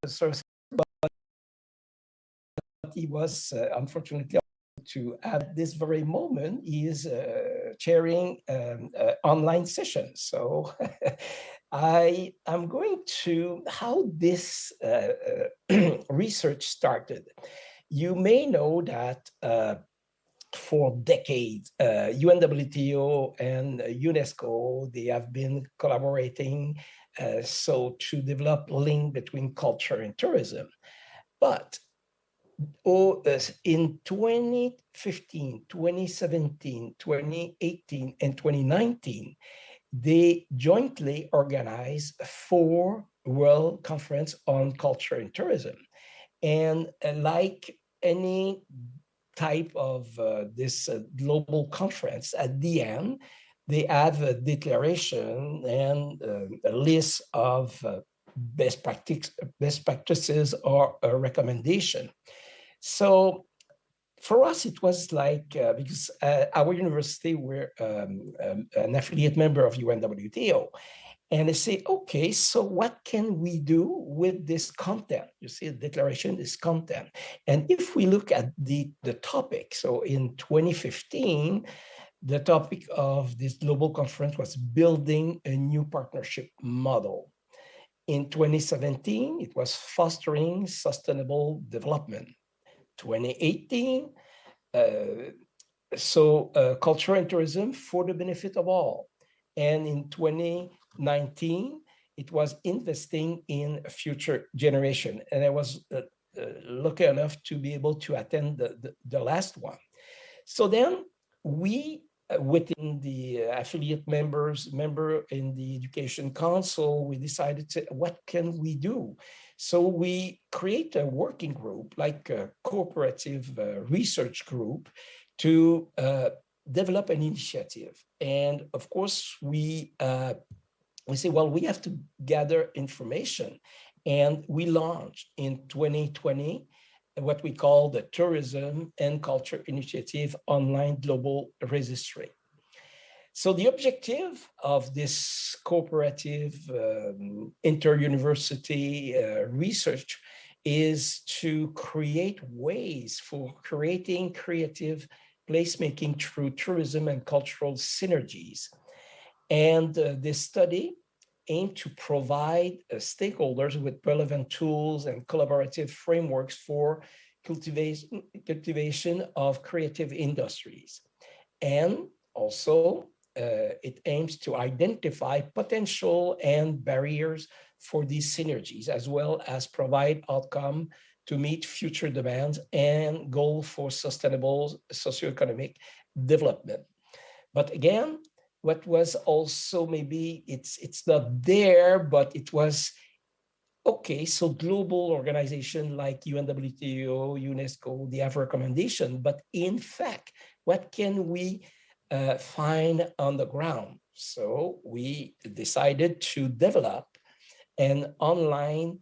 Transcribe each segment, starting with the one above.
source, but he was unfortunately to at this very moment he is chairing online sessions. So I am going to how this research started. You may know that for decades, UNWTO and UNESCO, they have been collaborating so to develop link between culture and tourism. But in 2015, 2017, 2018, and 2019, they jointly organized 4 World Conference on Culture and Tourism. And like any type of this global conference, at the end, they have a declaration and a list of best practices or a recommendation. So for us, it was like, because our university, we're an affiliate member of UNWTO. And they say, okay, so what can we do with this content? You see, the declaration is content. And if we look at the topic, so in 2015, the topic of this global conference was building a new partnership model. In 2017, it was fostering sustainable development. 2018, culture and tourism for the benefit of all. And in 2019, it was investing in a future generation. And I was lucky enough to be able to attend the last one. So then we, within the affiliate member in the Education Council, we decided to, what can we do? So we create a working group, like a cooperative research group, to develop an initiative. And of course, we say, well, we have to gather information. And we launched in 2020 what we call the Tourism and Culture Initiative Online Global Registry. So the objective of this cooperative inter-university research is to create ways for creating creative placemaking through tourism and cultural synergies. And this study aimed to provide stakeholders with relevant tools and collaborative frameworks for cultivation of creative industries. And also, it aims to identify potential and barriers for these synergies, as well as provide outcome to meet future demands and goal for sustainable socioeconomic development. But again, what was also maybe, it's not there, but it was, okay, so global organization like UNWTO, UNESCO, they have recommendation, but in fact, what can we find on the ground? So we decided to develop an online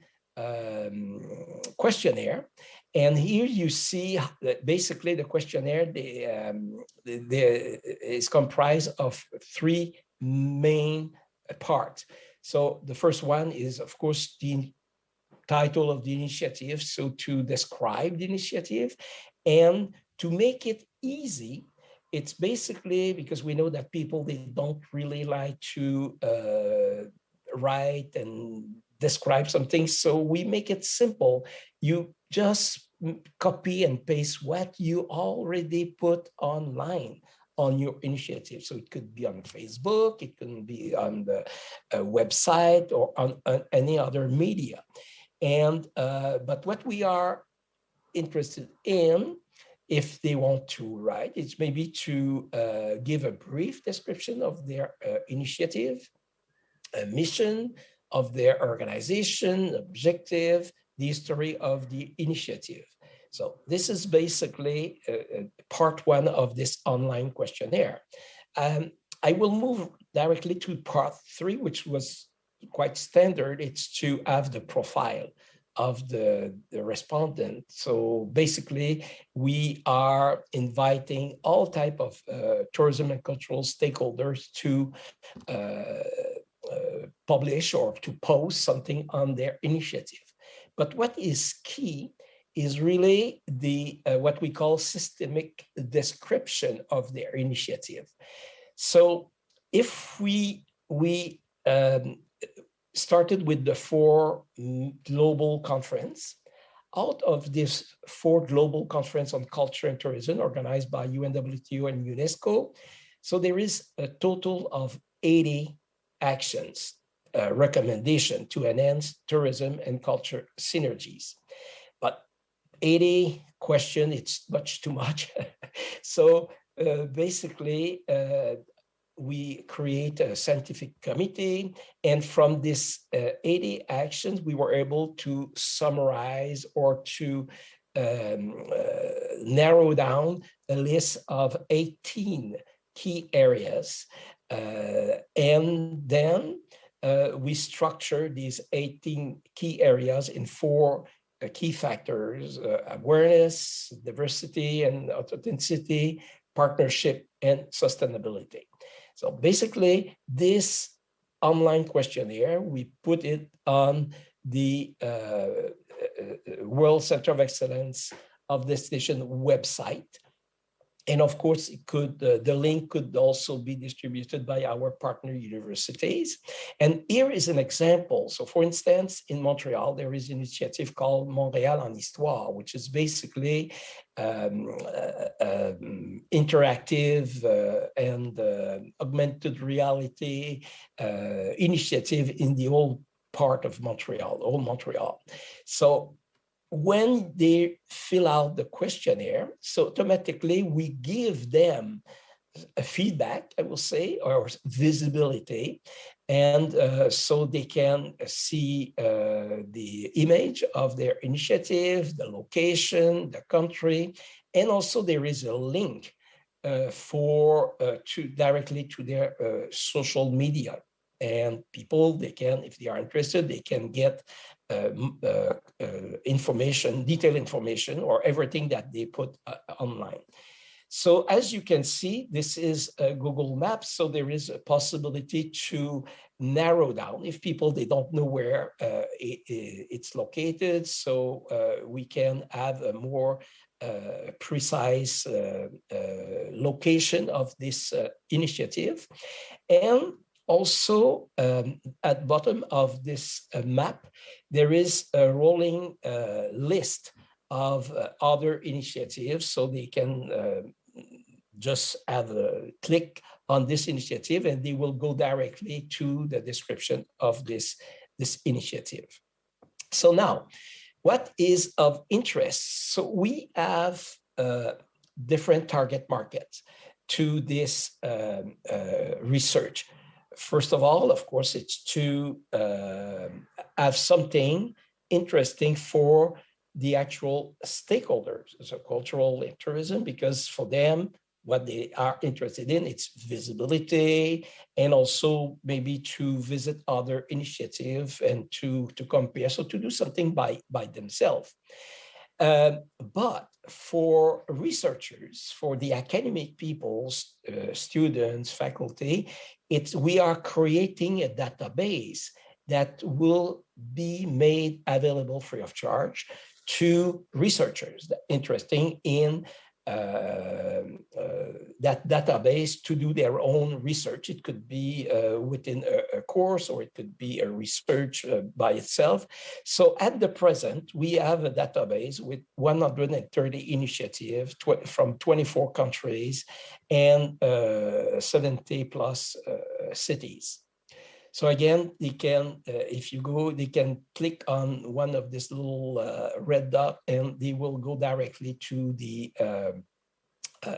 questionnaire. And here you see that basically the questionnaire is comprised of 3 main parts. So the first one is, of course, the title of the initiative. So to describe the initiative and to make it easy, it's basically because we know that people, they don't really like to write and describe something. So we make it simple. You just copy and paste what you already put online on your initiative. So it could be on Facebook, it can be on the website or on any other media. And but what we are interested in, if they want to write, it's maybe to give a brief description of their initiative, a mission of their organization, objective, the history of the initiative. So this is basically part 1 of this online questionnaire. I will move directly to part 3, which was quite standard. It's to have the profile of the respondent. So basically, we are inviting all type of tourism and cultural stakeholders to publish or to post something on their initiative. But what is key is really the what we call systemic description of their initiative. So if we started with the 4 global conference, out of this 4 global conference on culture and tourism organized by UNWTO and UNESCO, so there is a total of 80 actions, recommendation to enhance tourism and culture synergies. But 80 question, it's much too much. So basically, we create a scientific committee, and from this 80 actions, we were able to summarize or to narrow down a list of 18 key areas. And then we structure these 18 key areas in 4 key factors: awareness, diversity and authenticity, partnership, and sustainability. So basically, this online questionnaire, we put it on the World Center of Excellence of Destination website. And of course, it could the link could also be distributed by our partner universities. And here is an example. So for instance, in Montreal, there is an initiative called Montréal en Histoire, which is basically interactive and augmented reality initiative in the old part of Montreal, old Montreal. So when they fill out the questionnaire, so automatically we give them a feedback, I will say, or visibility, and so they can see the image of their initiative, the location, the country, and also there is a link directly to their social media. And people, they can, if they are interested, they can get information, detailed information, or everything that they put online. So as you can see, this is a Google Maps. So there is a possibility to narrow down if people, they don't know where it's located. So we can have a more precise location of this initiative. And also, at bottom of this map, there is a rolling list of other initiatives, so they can just have a click on this initiative, and they will go directly to the description of this initiative. So now, what is of interest? So we have different target markets to this research. First of all, of course, it's to have something interesting for the actual stakeholders, so cultural and tourism, because for them, what they are interested in, it's visibility, and also maybe to visit other initiatives and to compare, so to do something by themselves. But for researchers, for the academic people, students, faculty, we are creating a database that will be made available free of charge to researchers that are interested in that database to do their own research. It could be within a course, or it could be a research by itself. So at the present, we have a database with 130 initiatives from 24 countries and 70 plus cities. So again, they can, if you go, they can click on one of this little red dot, and they will go directly to the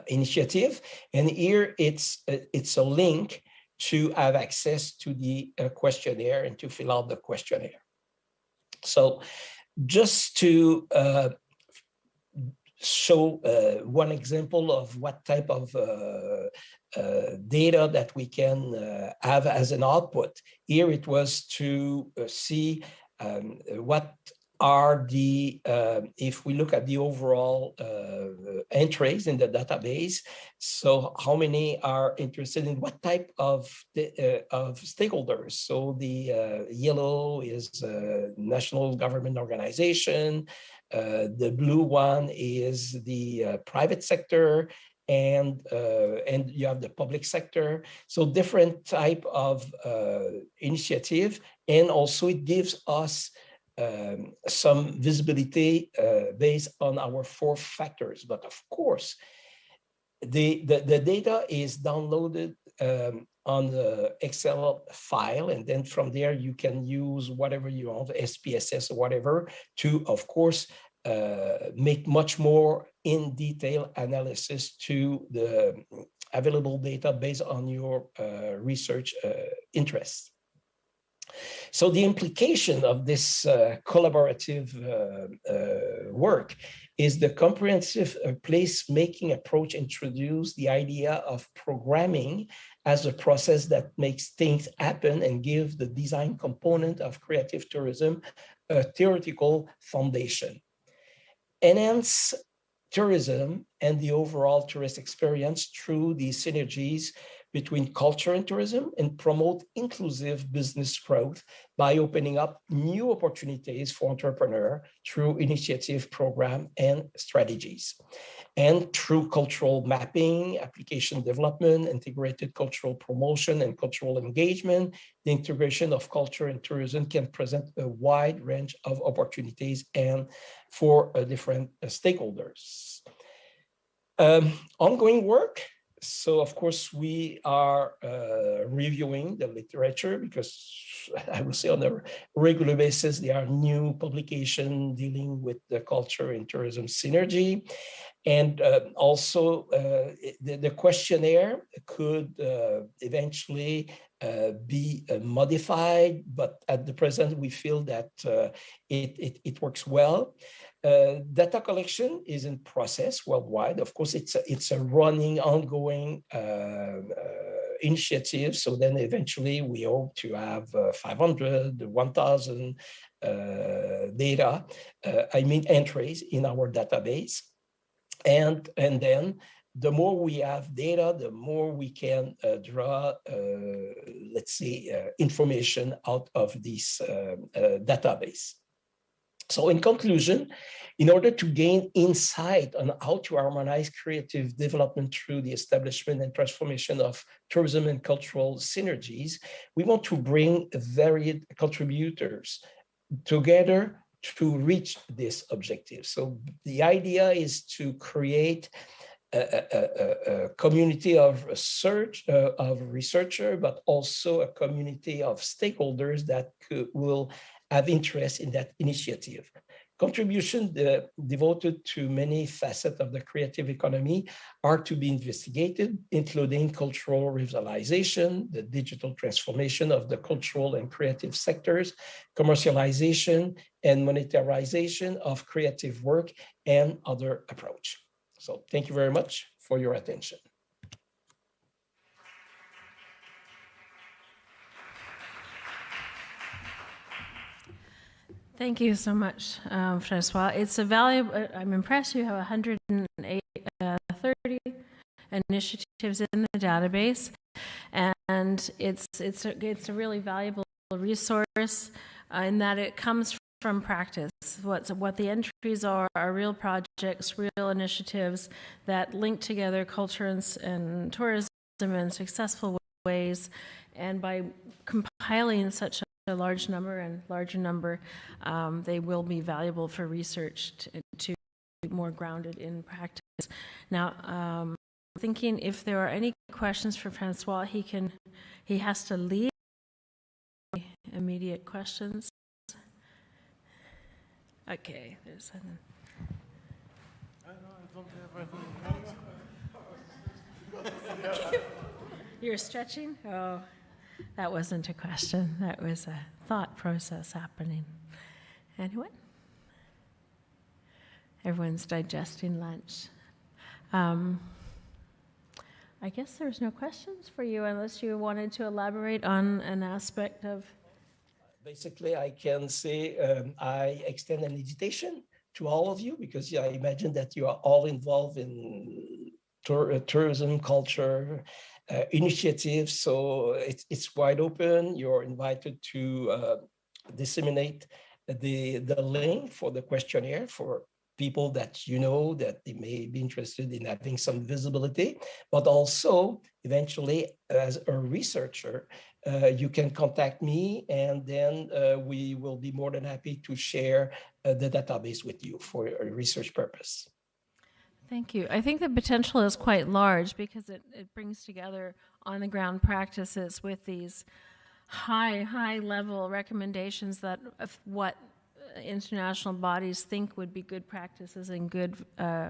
initiative. And here it's a link to have access to the questionnaire and to fill out the questionnaire. So just to show one example of what type of data that we can have as an output. Here it was to see what are the, if we look at the overall entries in the database, so how many are interested in what type of stakeholders? So the yellow is national government organization, the blue one is the private sector, and you have the public sector. So different type of initiative, and also it gives us some visibility based on our 4 factors. But of course, the data is downloaded on the Excel file, and then from there you can use whatever you want, SPSS or whatever, to, of course, make much more in detail analysis to the available data based on your research interests. So the implication of this collaborative work is the comprehensive place-making approach introduced the idea of programming as a process that makes things happen and give the design component of creative tourism a theoretical foundation. Enhance tourism and the overall tourist experience through the synergies between culture and tourism, and promote inclusive business growth by opening up new opportunities for entrepreneurs through initiative, program, and strategies. And through cultural mapping, application development, integrated cultural promotion, and cultural engagement, the integration of culture and tourism can present a wide range of opportunities and for different stakeholders. Ongoing work. So, of course, we are reviewing the literature because I would say on a regular basis, there are new publications dealing with the culture and tourism synergy. And also the questionnaire could eventually be modified, but at the present, we feel that it works well. Data collection is in process worldwide. Of course, it's a running, ongoing initiative. So then eventually we hope to have 500, 1,000 data, entries in our database. And then the more we have data, the more we can draw, let's say, information out of this database. So in conclusion, in order to gain insight on how to harmonize creative development through the establishment and transformation of tourism and cultural synergies, we want to bring varied contributors together to reach this objective. So the idea is to create a community of researchers, but also a community of stakeholders that will have interest in that initiative. Contributions devoted to many facets of the creative economy are to be investigated, including cultural revitalization, the digital transformation of the cultural and creative sectors, commercialization and monetarization of creative work, and other approach. So thank you very much for your attention. Thank you so much, Francois. It's a valuable, I'm impressed you have 130 initiatives in the database, and it's a really valuable resource in that it comes from practice. What the entries are real projects, real initiatives that link together culture and tourism in successful ways, and by compiling such a larger number, they will be valuable for research to be more grounded in practice. Now, thinking if there are any questions for Francois, he has to leave. Immediate questions. Okay, there's something. You're stretching? Oh. That wasn't a question. That was a thought process happening. Anyone? Everyone's digesting lunch. I guess there's no questions for you unless you wanted to elaborate on an aspect of... Basically, I can say I extend an invitation to all of you because I imagine that you are all involved in tourism, culture, initiatives. So it's wide open. You're invited to disseminate the link for the questionnaire for people that you know that they may be interested in having some visibility, but also eventually as a researcher, you can contact me and then we will be more than happy to share the database with you for a research purpose. Thank you. I think the potential is quite large because it brings together on-the-ground practices with these high level recommendations that of what international bodies think would be good practices and good I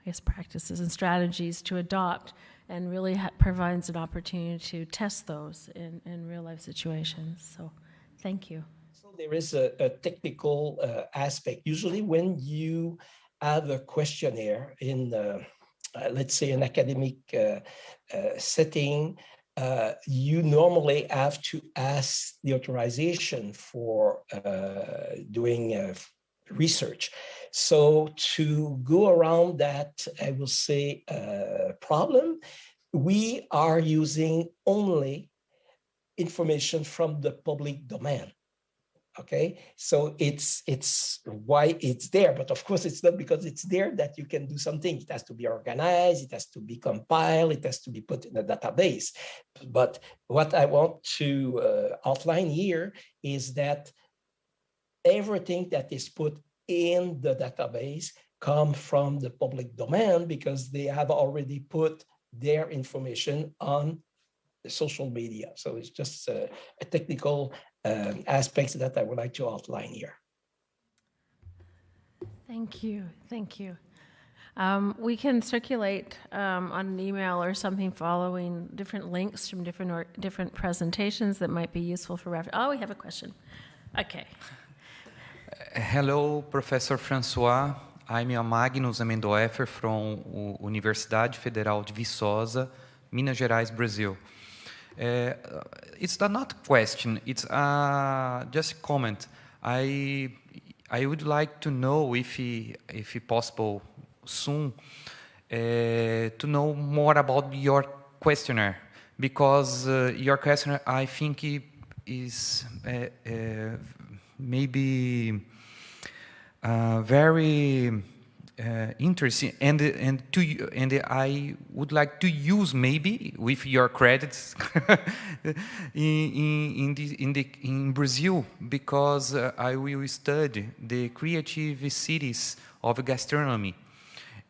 guess practices and strategies to adopt, and really provides an opportunity to test those in real life situations. So thank you. So there is a technical aspect. Usually when you have a questionnaire in let's say an academic setting, you normally have to ask the authorization for doing research. So to go around that, I will say, problem, we are using only information from the public domain. Okay, so it's why it's there, but of course it's not because it's there that you can do something. It has to be organized, it has to be compiled, it has to be put in a database. But what I want to outline here is that everything that is put in the database come from the public domain because they have already put their information on social media. So it's just a technical aspects that I would like to outline here. Thank you. Thank you. We can circulate on an email or something following different links from different presentations that might be useful for reference. Oh, we have a question. Okay. Hello, Professor François. I'm Magnus Amendoefer from Universidade Federal de Viçosa, Minas Gerais, Brazil. It's not a question, it's just a comment. I would like to know if possible soon to know more about your questionnaire, because your questionnaire I think is maybe very interesting, and I would like to use maybe with your credits in Brazil, because I will study the creative cities of gastronomy,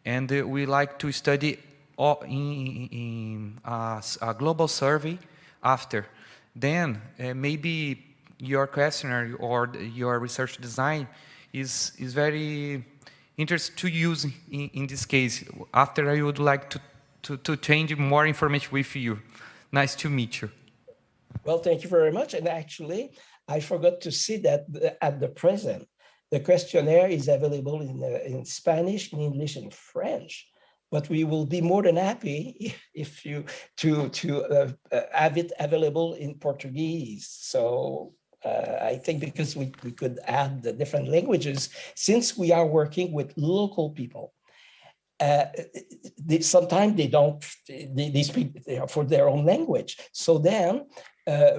and we like to study in a global survey after. Then maybe your questionnaire or your research design is very interest to use in this case. After, I would like to change more information with you. Nice to meet you. Well, thank you very much. And actually, I forgot to say that at the present, the questionnaire is available in Spanish, in English, and French. But we will be more than happy if you to have it available in Portuguese. So I think because we could add the different languages, since we are working with local people. Sometimes they speak for their own language. So then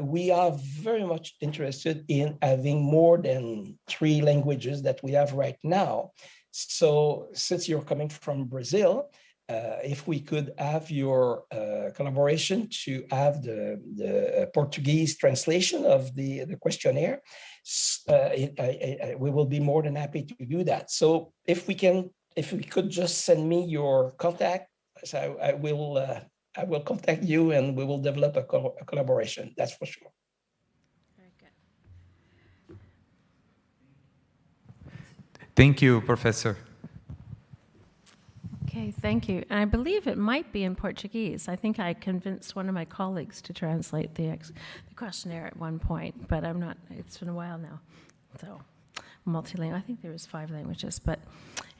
we are very much interested in having more than 3 languages that we have right now. So since you're coming from Brazil, if we could have your collaboration to have the Portuguese translation of the questionnaire, we will be more than happy to do that. So if we could just send me your contact, so I will contact you and we will develop a collaboration. That's for sure. Very good. Thank you, Professor. Okay, thank you. And I believe it might be in Portuguese. I think I convinced one of my colleagues to translate the questionnaire at one point, but I'm not, it's been a while now. So multilingual, I think there was 5 languages, but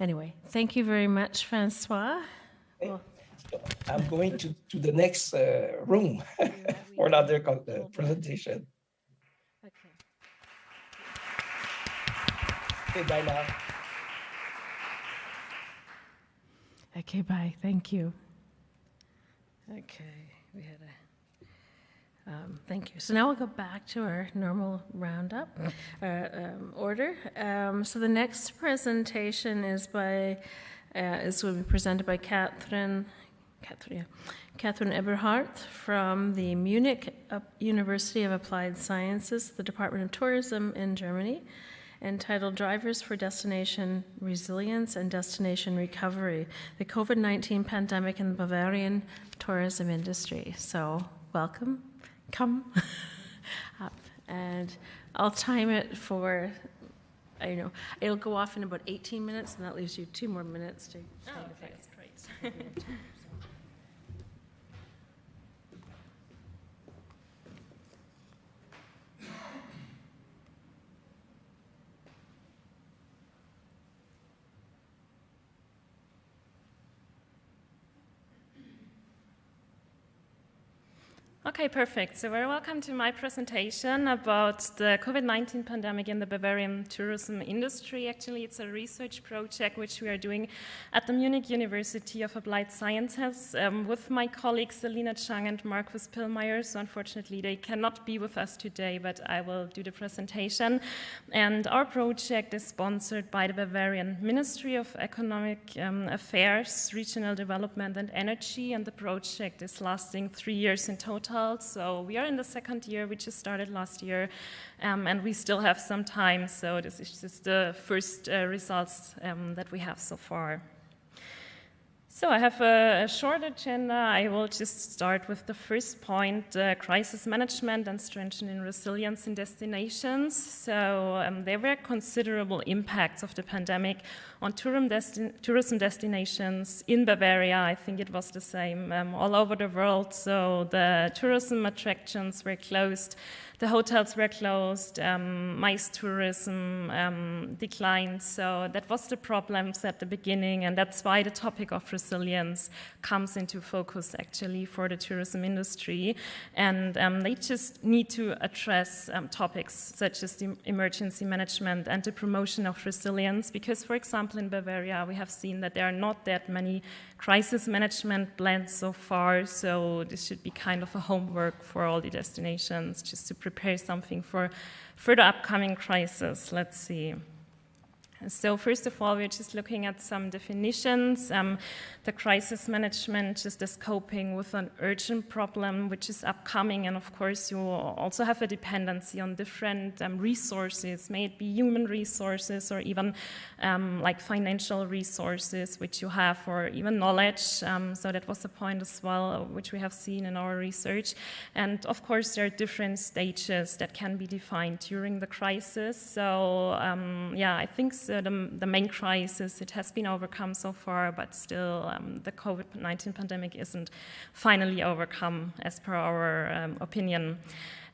anyway, thank you very much, Francois. Okay. I'm going to the next room for another presentation. Okay. Okay, bye now. Okay, bye. Thank you. Okay, we had a. Thank you. So now we'll go back to our normal roundup order. So the next presentation is will be presented by Catherine Eberhardt from the Munich University of Applied Sciences, the Department of Tourism in Germany, entitled Drivers for Destination Resilience and Destination Recovery, the COVID-19 Pandemic in the Bavarian Tourism Industry. So welcome, come up, and I'll time it for, I don't know, it'll go off in about 18 minutes, and that leaves you 2 more minutes to find okay, effects. great. Okay, perfect. So very welcome to my presentation about the COVID-19 pandemic in the Bavarian tourism industry. Actually, it's a research project which we are doing at the Munich University of Applied Sciences with my colleagues Selina Chang and Markus Pillmeyer. So unfortunately, they cannot be with us today, but I will do the presentation. And our project is sponsored by the Bavarian Ministry of Economic Affairs, Regional Development and Energy, and the project is lasting 3 years in total. So we are in the 2nd year, we just started last year, and we still have some time. So this is just the first results that we have so far. So I have a short agenda. I will just start with the first point, crisis management and strengthening resilience in destinations. So there were considerable impacts of the pandemic on tourism destinations in Bavaria. I think it was the same all over the world. So the tourism attractions were closed, the hotels were closed, MICE tourism declined. So that was the problems at the beginning, and that's why the topic of resilience comes into focus actually for the tourism industry. And they just need to address topics such as the emergency management and the promotion of resilience, because, for example, in Bavaria, we have seen that there are not that many crisis management plans so far, so this should be kind of a homework for all the destinations, just to prepare something for the upcoming crisis. Let's see. So first of all, we're just looking at some definitions. The crisis management just is coping with an urgent problem which is upcoming, and of course you also have a dependency on different resources, may it be human resources or even like financial resources which you have, or even knowledge. So that was the point as well, which we have seen in our research. And of course there are different stages that can be defined during the crisis. So yeah, I think so the main crisis, it has been overcome so far, but still the COVID-19 pandemic isn't finally overcome as per our opinion.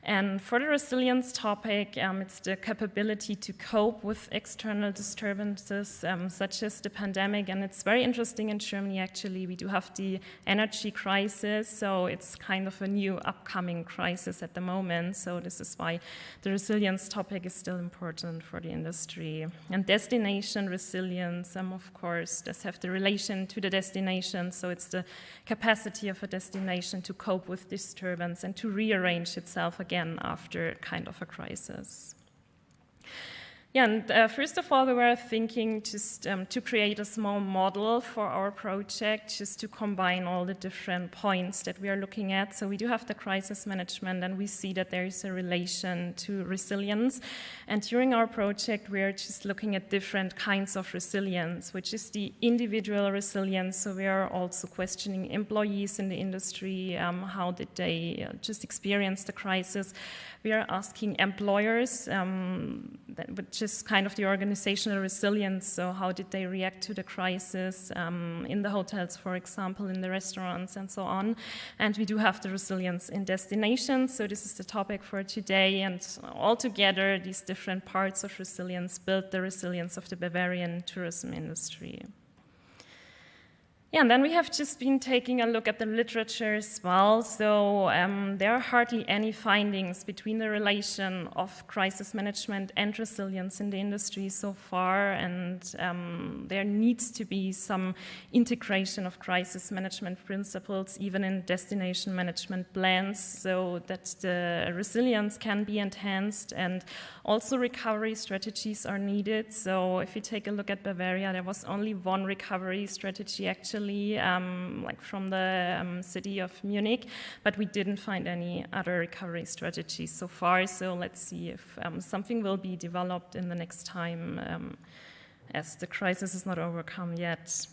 And for the resilience topic, it's the capability to cope with external disturbances such as the pandemic. And it's very interesting in Germany, actually. We do have the energy crisis, so it's kind of a new upcoming crisis at the moment. So this is why the resilience topic is still important for the industry. And destination resilience, of course, does have the relation to the destination. So it's the capacity of a destination to cope with disturbance and to rearrange itself again after kind of a crisis. Yeah, and first of all, we were thinking just to create a small model for our project, just to combine all the different points that we are looking at. So we do have the crisis management, and we see that there is a relation to resilience. And during our project, we are just looking at different kinds of resilience, which is the individual resilience. So we are also questioning employees in the industry, how did they just experience the crisis. We are asking employers, which is kind of the organizational resilience, so how did they react to the crisis in the hotels, for example, in the restaurants, and so on. And we do have the resilience in destinations, so this is the topic for today, and altogether these different parts of resilience build the resilience of the Bavarian tourism industry. Yeah, and then we have just been taking a look at the literature as well. So there are hardly any findings between the relation of crisis management and resilience in the industry so far. And there needs to be some integration of crisis management principles, even in destination management plans, so that the resilience can be enhanced, and also recovery strategies are needed. So if you take a look at Bavaria, there was only one recovery strategy actually, like from the city of Munich, but we didn't find any other recovery strategies so far. So let's see if something will be developed in the next time, as the crisis is not overcome yet.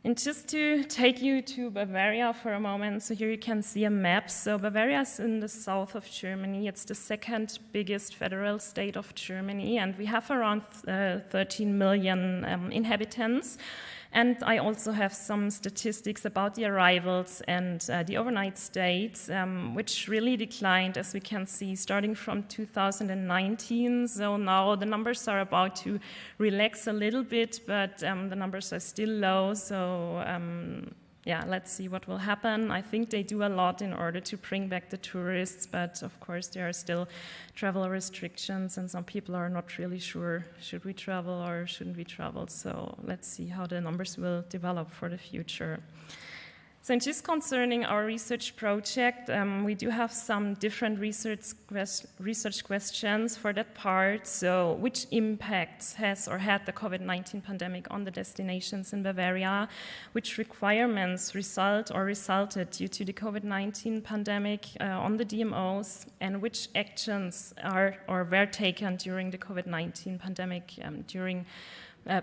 And just to take you to Bavaria for a moment, so here you can see a map. So Bavaria is in the south of Germany. It's the second biggest federal state of Germany, and we have around 13 million inhabitants. And I also have some statistics about the arrivals and the overnight stays, which really declined, as we can see, starting from 2019. So now the numbers are about to relax a little bit, but the numbers are still low. So yeah, let's see what will happen. I think they do a lot in order to bring back the tourists, but of course there are still travel restrictions and some people are not really sure, should we travel or shouldn't we travel? So let's see how the numbers will develop for the future. So just concerning our research project, we do have some different research questions for that part. So which impacts has or had the COVID-19 pandemic on the destinations in Bavaria? Which requirements resulted due to the COVID-19 pandemic on the DMOs? And which actions are or were taken during the COVID-19 pandemic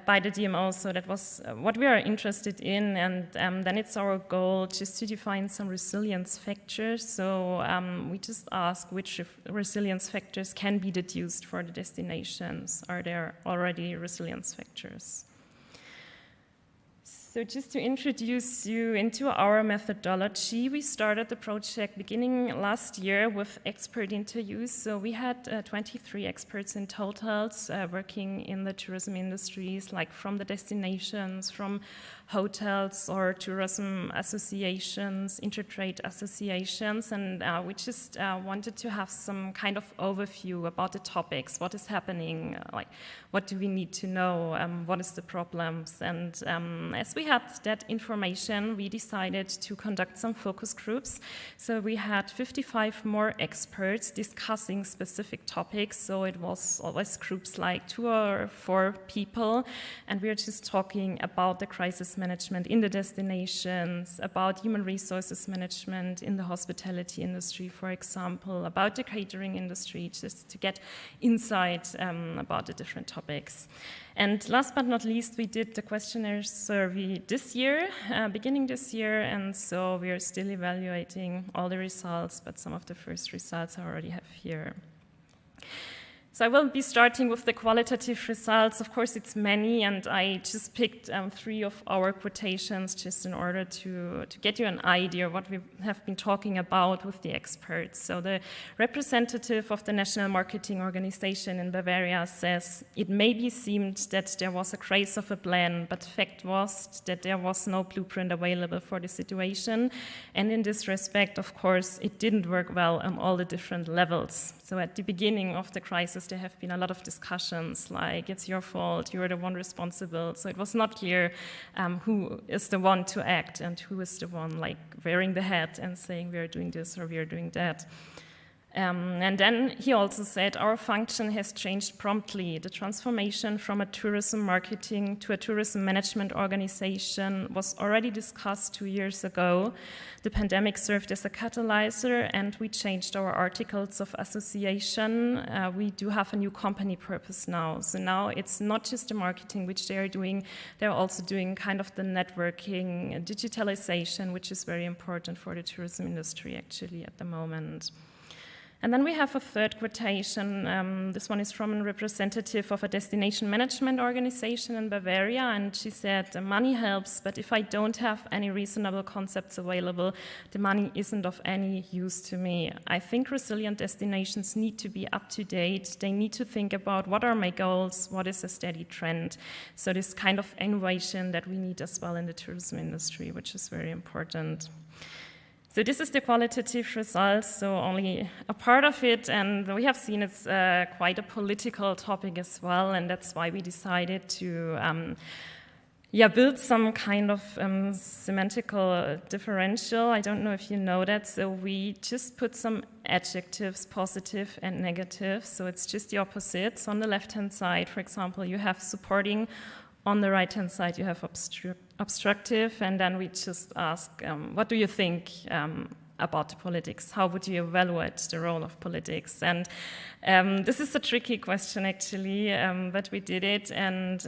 by the DMO? So that was what we are interested in, and then it's our goal just to define some resilience factors. So we just ask which resilience factors can be deduced for the destinations. Are there already resilience factors? So just to introduce you into our methodology, we started the project beginning last year with expert interviews. So we had 23 experts in total working in the tourism industries, like from the destinations, from hotels or tourism associations, intertrade associations, and we just wanted to have some kind of overview about the topics, what is happening, like what do we need to know, what is the problems, and as we had that information, we decided to conduct some focus groups. So we had 55 more experts discussing specific topics, so it was always groups like 2 or 4 people, and we were just talking about the crisis management in the destinations, about human resources management in the hospitality industry, for example, about the catering industry, just to get insight about the different topics. And last but not least, we did the questionnaire survey this year, beginning this year, and so we are still evaluating all the results, but some of the first results I already have here. So I will be starting with the qualitative results. Of course, it's many, and I just picked 3 of our quotations just in order to get you an idea of what we have been talking about with the experts. So the representative of the National Marketing Organization in Bavaria says, it maybe seemed that there was a trace of a plan, but fact was that there was no blueprint available for the situation. And in this respect, of course, it didn't work well on all the different levels. So at the beginning of the crisis, there have been a lot of discussions like, it's your fault, you're the one responsible. So it was not clear who is the one to act and who is the one like wearing the hat and saying we are doing this or we are doing that. And then he also said, our function has changed promptly. The transformation from a tourism marketing to a tourism management organization was already discussed 2 years ago. The pandemic served as a catalyzer, and we changed our articles of association. We do have a new company purpose now. So now it's not just the marketing which they are doing, they're also doing kind of the networking, digitalization, which is very important for the tourism industry actually at the moment. And then we have a third quotation. This one is from a representative of a destination management organization in Bavaria, and she said, money helps, but if I don't have any reasonable concepts available, the money isn't of any use to me. I think resilient destinations need to be up to date. They need to think about what are my goals, what is a steady trend. So this kind of innovation that we need as well in the tourism industry, which is very important. So this is the qualitative results, so only a part of it, and we have seen it's quite a political topic as well, and that's why we decided to build some kind of semantical differential. I don't know if you know that, so we just put some adjectives, positive and negative, so it's just the opposites. On the left-hand side, for example, you have supporting. On the right-hand side, you have obstructive, and then we just ask, what do you think about the politics? How would you evaluate the role of politics? And this is a tricky question, actually, but we did it, and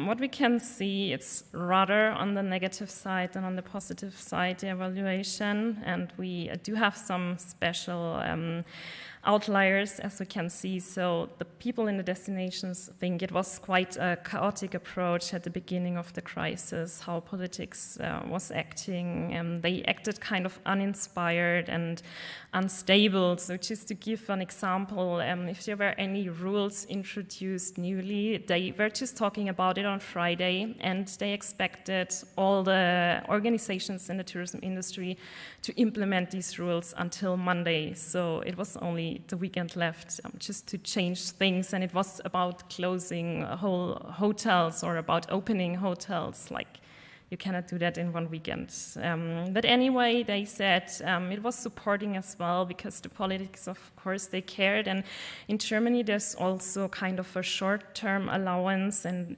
what we can see, it's rather on the negative side than on the positive side, the evaluation, and we do have some special outliers, as we can see. So the people in the destinations think it was quite a chaotic approach at the beginning of the crisis, how politics was acting. They acted kind of uninspired and unstable. So just to give an example, if there were any rules introduced newly, they were just talking about it on Friday, and they expected all the organizations in the tourism industry to implement these rules until Monday. So it was only the weekend left just to change things, and it was about closing whole hotels or about opening hotels. Like, you cannot do that in one weekend. But anyway, they said it was supporting as well, because the politics, of course, they cared. And in Germany, there's also kind of a short-term allowance, and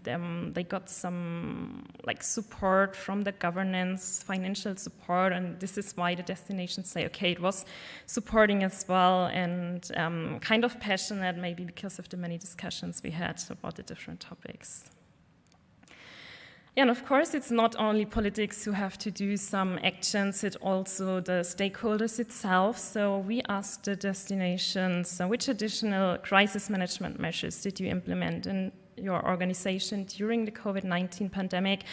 they got some support from the governance, financial support, and this is why the destinations say, okay, it was supporting as well, and kind of passionate, maybe because of the many discussions we had about the different topics. And of course, it's not only politics who have to do some actions, it's also the stakeholders itself. So we asked the destinations, which additional crisis management measures did you implement in your organization during the COVID-19 pandemic?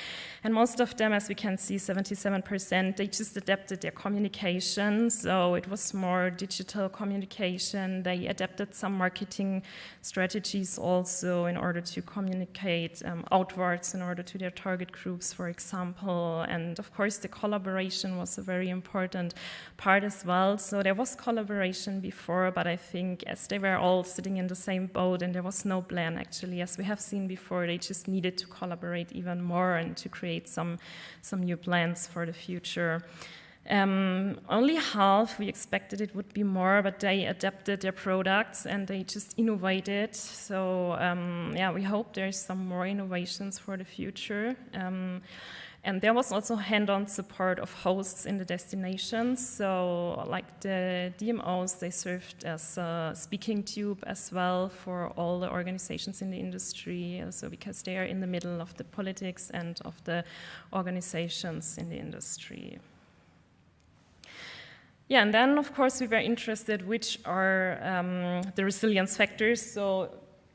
And most of them, as we can see, 77%, they just adapted their communication. So it was more digital communication. They adapted some marketing strategies also in order to communicate outwards in order to their target groups, for example. And of course, the collaboration was a very important part as well. So there was collaboration before, but I think as they were all sitting in the same boat and there was no plan, actually, as we have seen before, they just needed to collaborate even more and to create some new plans for the future. Only half, we expected it would be more, but they adapted their products and they just innovated. So we hope there's some more innovations for the future. And there was also hand-on support of hosts in the destinations. So like the DMOs, they served as a speaking tube as well for all the organizations in the industry. So because they are in the middle of the politics and of the organizations in the industry. Yeah, and then of course we were interested which are the resilience factors. So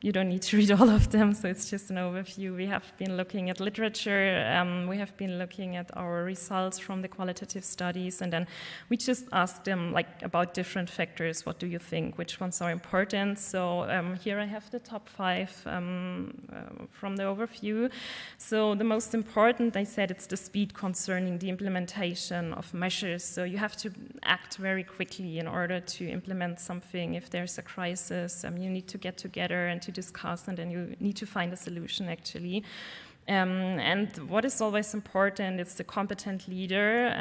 you don't need to read all of them, so it's just an overview. We have been looking at literature, we have been looking at our results from the qualitative studies, and then we just asked them about different factors. What do you think? Which ones are important? So here I have the top 5 from the overview. So the most important, they said, it's the speed concerning the implementation of measures. So you have to act very quickly in order to implement something. If there's a crisis, you need to get together and to discuss, and then you need to find a solution, actually. And what is always important is the competent leader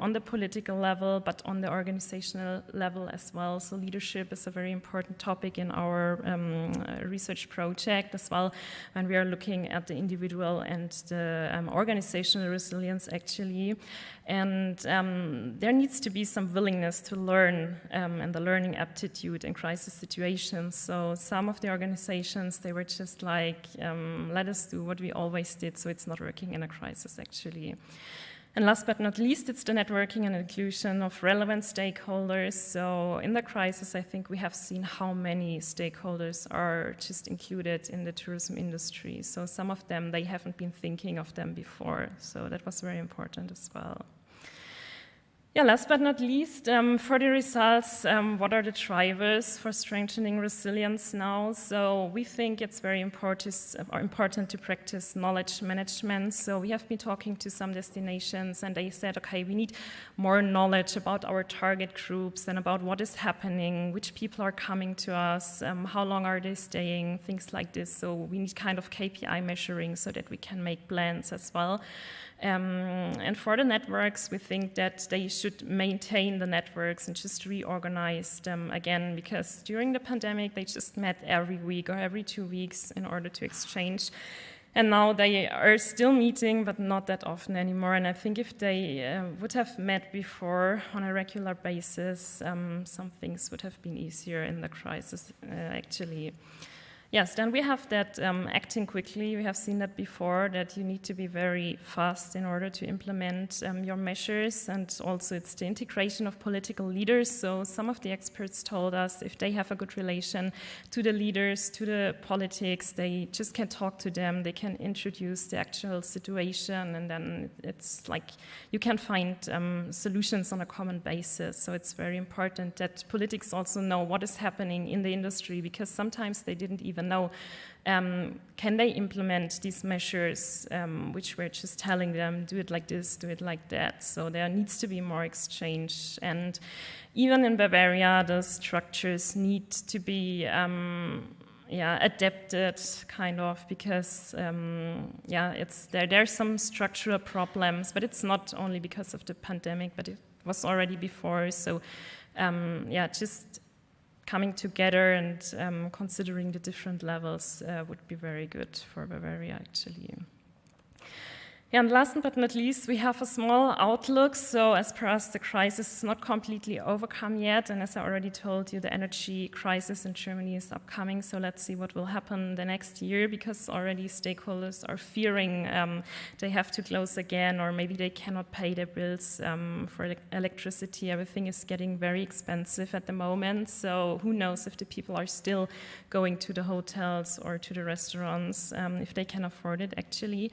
on the political level, but on the organizational level as well. So leadership is a very important topic in our research project as well, when we are looking at the individual and the organizational resilience, actually. And there needs to be some willingness to learn and the learning aptitude in crisis situations. So some of the organizations, they were just like, let us do what we always did, so it's not working in a crisis, actually. And last but not least, it's the networking and inclusion of relevant stakeholders. So in the crisis, I think we have seen how many stakeholders are just included in the tourism industry. So some of them, they haven't been thinking of them before. So that was very important as well. Yeah, last but not least, for the results, what are the drivers for strengthening resilience now? So we think it's very important to practice knowledge management. So we have been talking to some destinations and they said, okay, we need more knowledge about our target groups and about what is happening, which people are coming to us, how long are they staying, things like this. So we need kind of KPI measuring so that we can make plans as well. And for the networks, we think that they should maintain the networks and just reorganize them again, because during the pandemic, they just met every week or every 2 weeks in order to exchange. And now they are still meeting, but not that often anymore. And I think if they would have met before on a regular basis, some things would have been easier in the crisis, actually. Yes, then we have that acting quickly. We have seen that before, that you need to be very fast in order to implement your measures, and also it's the integration of political leaders. So some of the experts told us if they have a good relation to the leaders, to the politics, they just can talk to them, they can introduce the actual situation, and then it's like you can find solutions on a common basis. So it's very important that politics also know what is happening in the industry, because sometimes they didn't even know, can they implement these measures, which we're just telling them, do it like this, do it like that. So there needs to be more exchange. And even in Bavaria, the structures need to be adapted, kind of, because there's some structural problems, but it's not only because of the pandemic, but it was already before. So just coming together and considering the different levels would be very good for Bavaria, actually. Yeah, and last but not least, we have a small outlook. So as per us, the crisis is not completely overcome yet. And as I already told you, the energy crisis in Germany is upcoming. So let's see what will happen the next year, because already stakeholders are fearing they have to close again, or maybe they cannot pay their bills for electricity. Everything is getting very expensive at the moment. So who knows if the people are still going to the hotels or to the restaurants, if they can afford it, actually.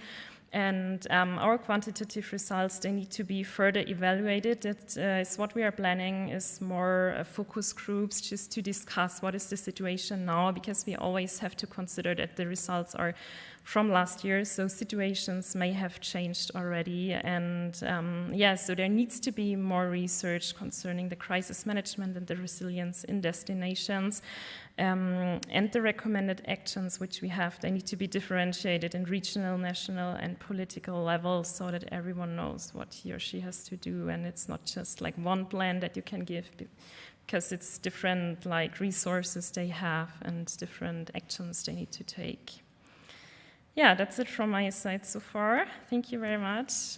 And our quantitative results, they need to be further evaluated. That is what we are planning, is more focus groups just to discuss what is the situation now, because we always have to consider that the results are from last year, so situations may have changed already. And so there needs to be more research concerning the crisis management and the resilience in destinations. And the recommended actions which we have, they need to be differentiated in regional, national, and political levels, so that everyone knows what he or she has to do, and it's not just like one plan that you can give, because it's different like resources they have and different actions they need to take. Yeah, that's it from my side so far. Thank you very much.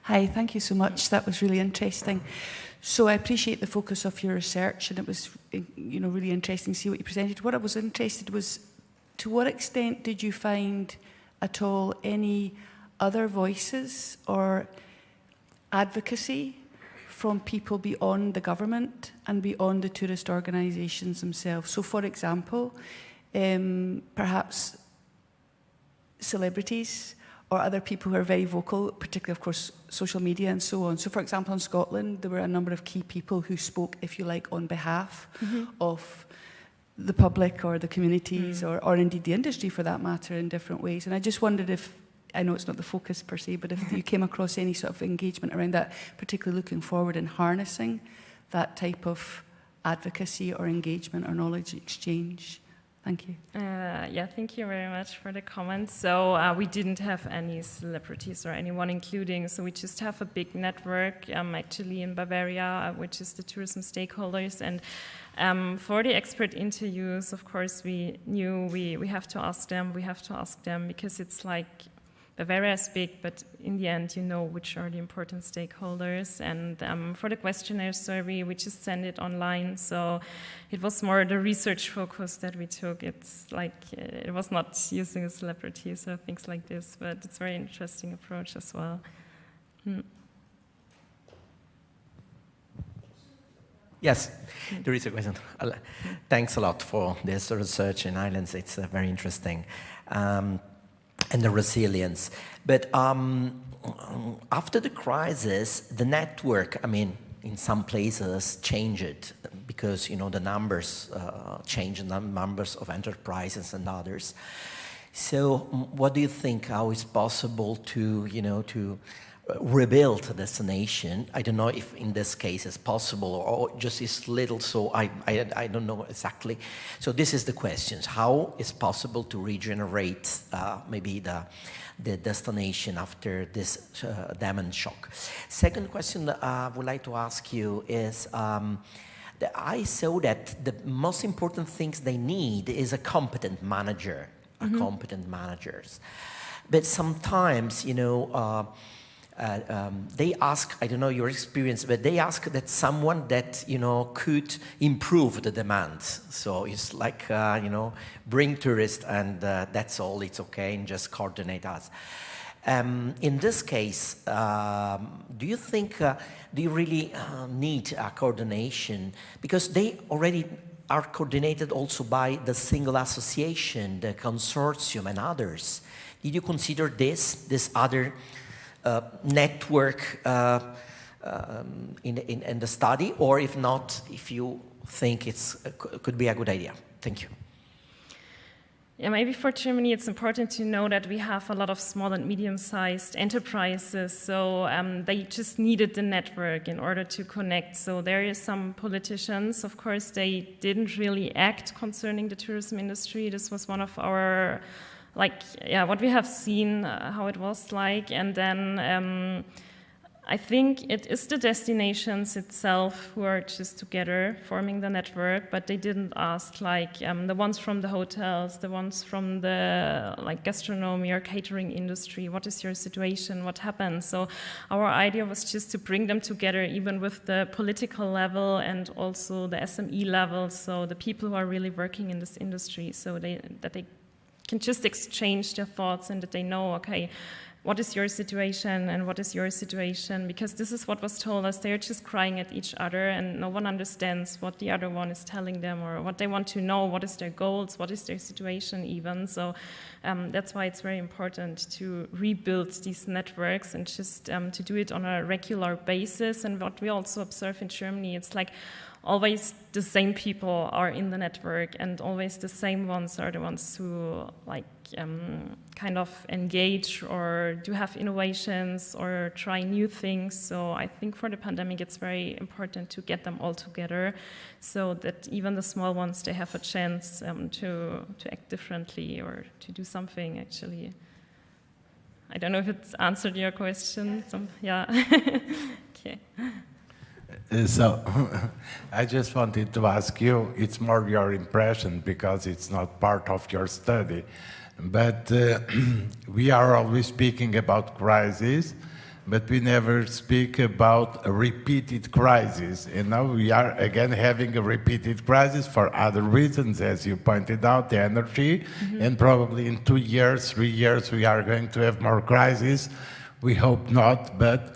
Hi, thank you so much. That was really interesting. So I appreciate the focus of your research, and it was, really interesting to see what you presented. What I was interested was, to what extent did you find at all any other voices or advocacy from people beyond the government and beyond the tourist organisations themselves? So, for example, perhaps celebrities or other people who are very vocal, particularly, of course, social media and so on. So, for example, in Scotland, there were a number of key people who spoke, if you like, on behalf of the public or the communities or indeed the industry, for that matter, in different ways. And I just wondered if, I know it's not the focus per se, but if you came across any sort of engagement around that, particularly looking forward and harnessing that type of advocacy or engagement or knowledge exchange. Thank you. Yeah, thank you very much for the comments. So we didn't have any celebrities or anyone including, so we just have a big network actually in Bavaria, which is the tourism stakeholders. And for the expert interviews, of course, we knew we have to ask them, because it's like Bavaria is big, but in the end, you know which are the important stakeholders. And for the questionnaire survey, we just send it online. So it was more the research focus that we took. It's like, it was not using celebrities or things like this, but it's a very interesting approach as well. Yes, there is a question. Thanks a lot for this research in islands. It's very interesting. And the resilience. But after the crisis, the network, I mean, in some places changed because, you know, the numbers changed, the numbers of enterprises and others. So what do you think, how is possible to, you know, to rebuild a destination? I don't know if in this case it's possible or just is little, so I don't know exactly. So this is the questions. How is possible to regenerate maybe the destination after this damage shock? Second question I would like to ask you is, I saw that the most important things they need is a competent manager, competent managers. But sometimes, you know, they ask, I don't know your experience, but they ask that someone that, you know, could improve the demand. So it's like, you know, bring tourists and that's all, it's okay, and just coordinate us. In this case, do you think, do you really need a coordination? Because they already are coordinated also by the single association, the consortium and others. Did you consider this other network in the study, or if not, if you think it's could be a good idea? Thank you. Yeah, maybe for Germany it's important to know that we have a lot of small and medium-sized enterprises, so they just needed the network in order to connect. So there is some politicians, of course, they didn't really act concerning the tourism industry. This was one of our what we have seen, how it was like, and then I think it is the destinations itself who are just together forming the network, but they didn't ask the ones from the hotels, the ones from the gastronomy or catering industry, what is your situation, what happened? So our idea was just to bring them together, even with the political level and also the SME level, so the people who are really working in this industry, so that they can just exchange their thoughts and that they know, okay, what is your situation and what is your situation? Because this is what was told us. They're just crying at each other and no one understands what the other one is telling them or what they want to know, what is their goals, what is their situation even. So that's why it's very important to rebuild these networks and just to do it on a regular basis. And what we also observe in Germany, it's like always the same people are in the network and always the same ones are the ones who kind of engage or do have innovations or try new things. So I think for the pandemic it's very important to get them all together so that even the small ones, they have a chance to act differently or to do something actually. I don't know if it's answered your question. Yeah. Okay. So I just wanted to ask you, it's more your impression because it's not part of your study, but we are always speaking about crisis, but we never speak about a repeated crisis. And now we are again having a repeated crisis for other reasons, as you pointed out, the energy, and probably in 2 years, 3 years, we are going to have more crises. We hope not, but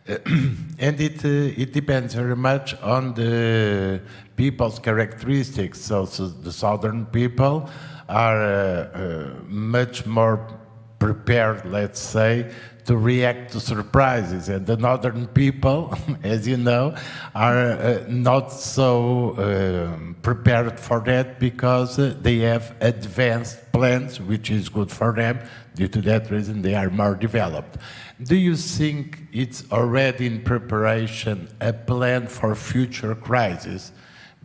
and it depends very much on the people's characteristics. So the southern people are much more prepared, let's say, to react to surprises, and the northern people, as you know, are not so prepared for that because they have advanced plans, which is good for them. Due to that reason, they are more developed. Do you think it's already in preparation a plan for future crises?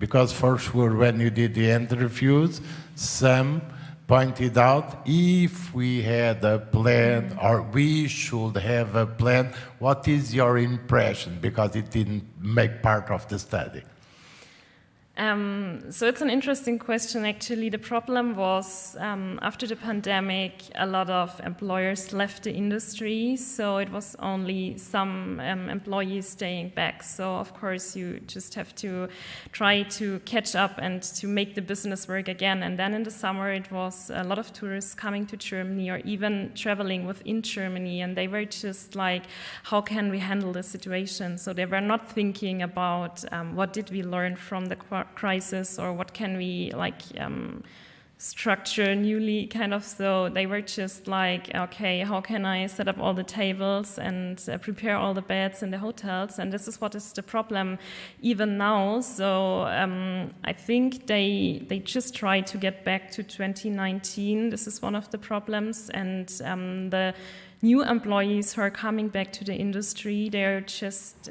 Because for sure, when you did the interviews, some pointed out if we had a plan or we should have a plan, what is your impression? Because it didn't make part of the study. So it's an interesting question, actually. The problem was, after the pandemic, a lot of employers left the industry, so it was only some employees staying back. So, of course, you just have to try to catch up and to make the business work again. And then in the summer, it was a lot of tourists coming to Germany or even traveling within Germany, and they were just like, how can we handle the situation? So they were not thinking about what did we learn from the crisis, or what can we structure newly, kind of. So they were just like, okay, how can I set up all the tables and prepare all the beds in the hotels? And this is what is the problem even now. So I think they just try to get back to 2019. This is one of the problems. And the new employees who are coming back to the industry, they're just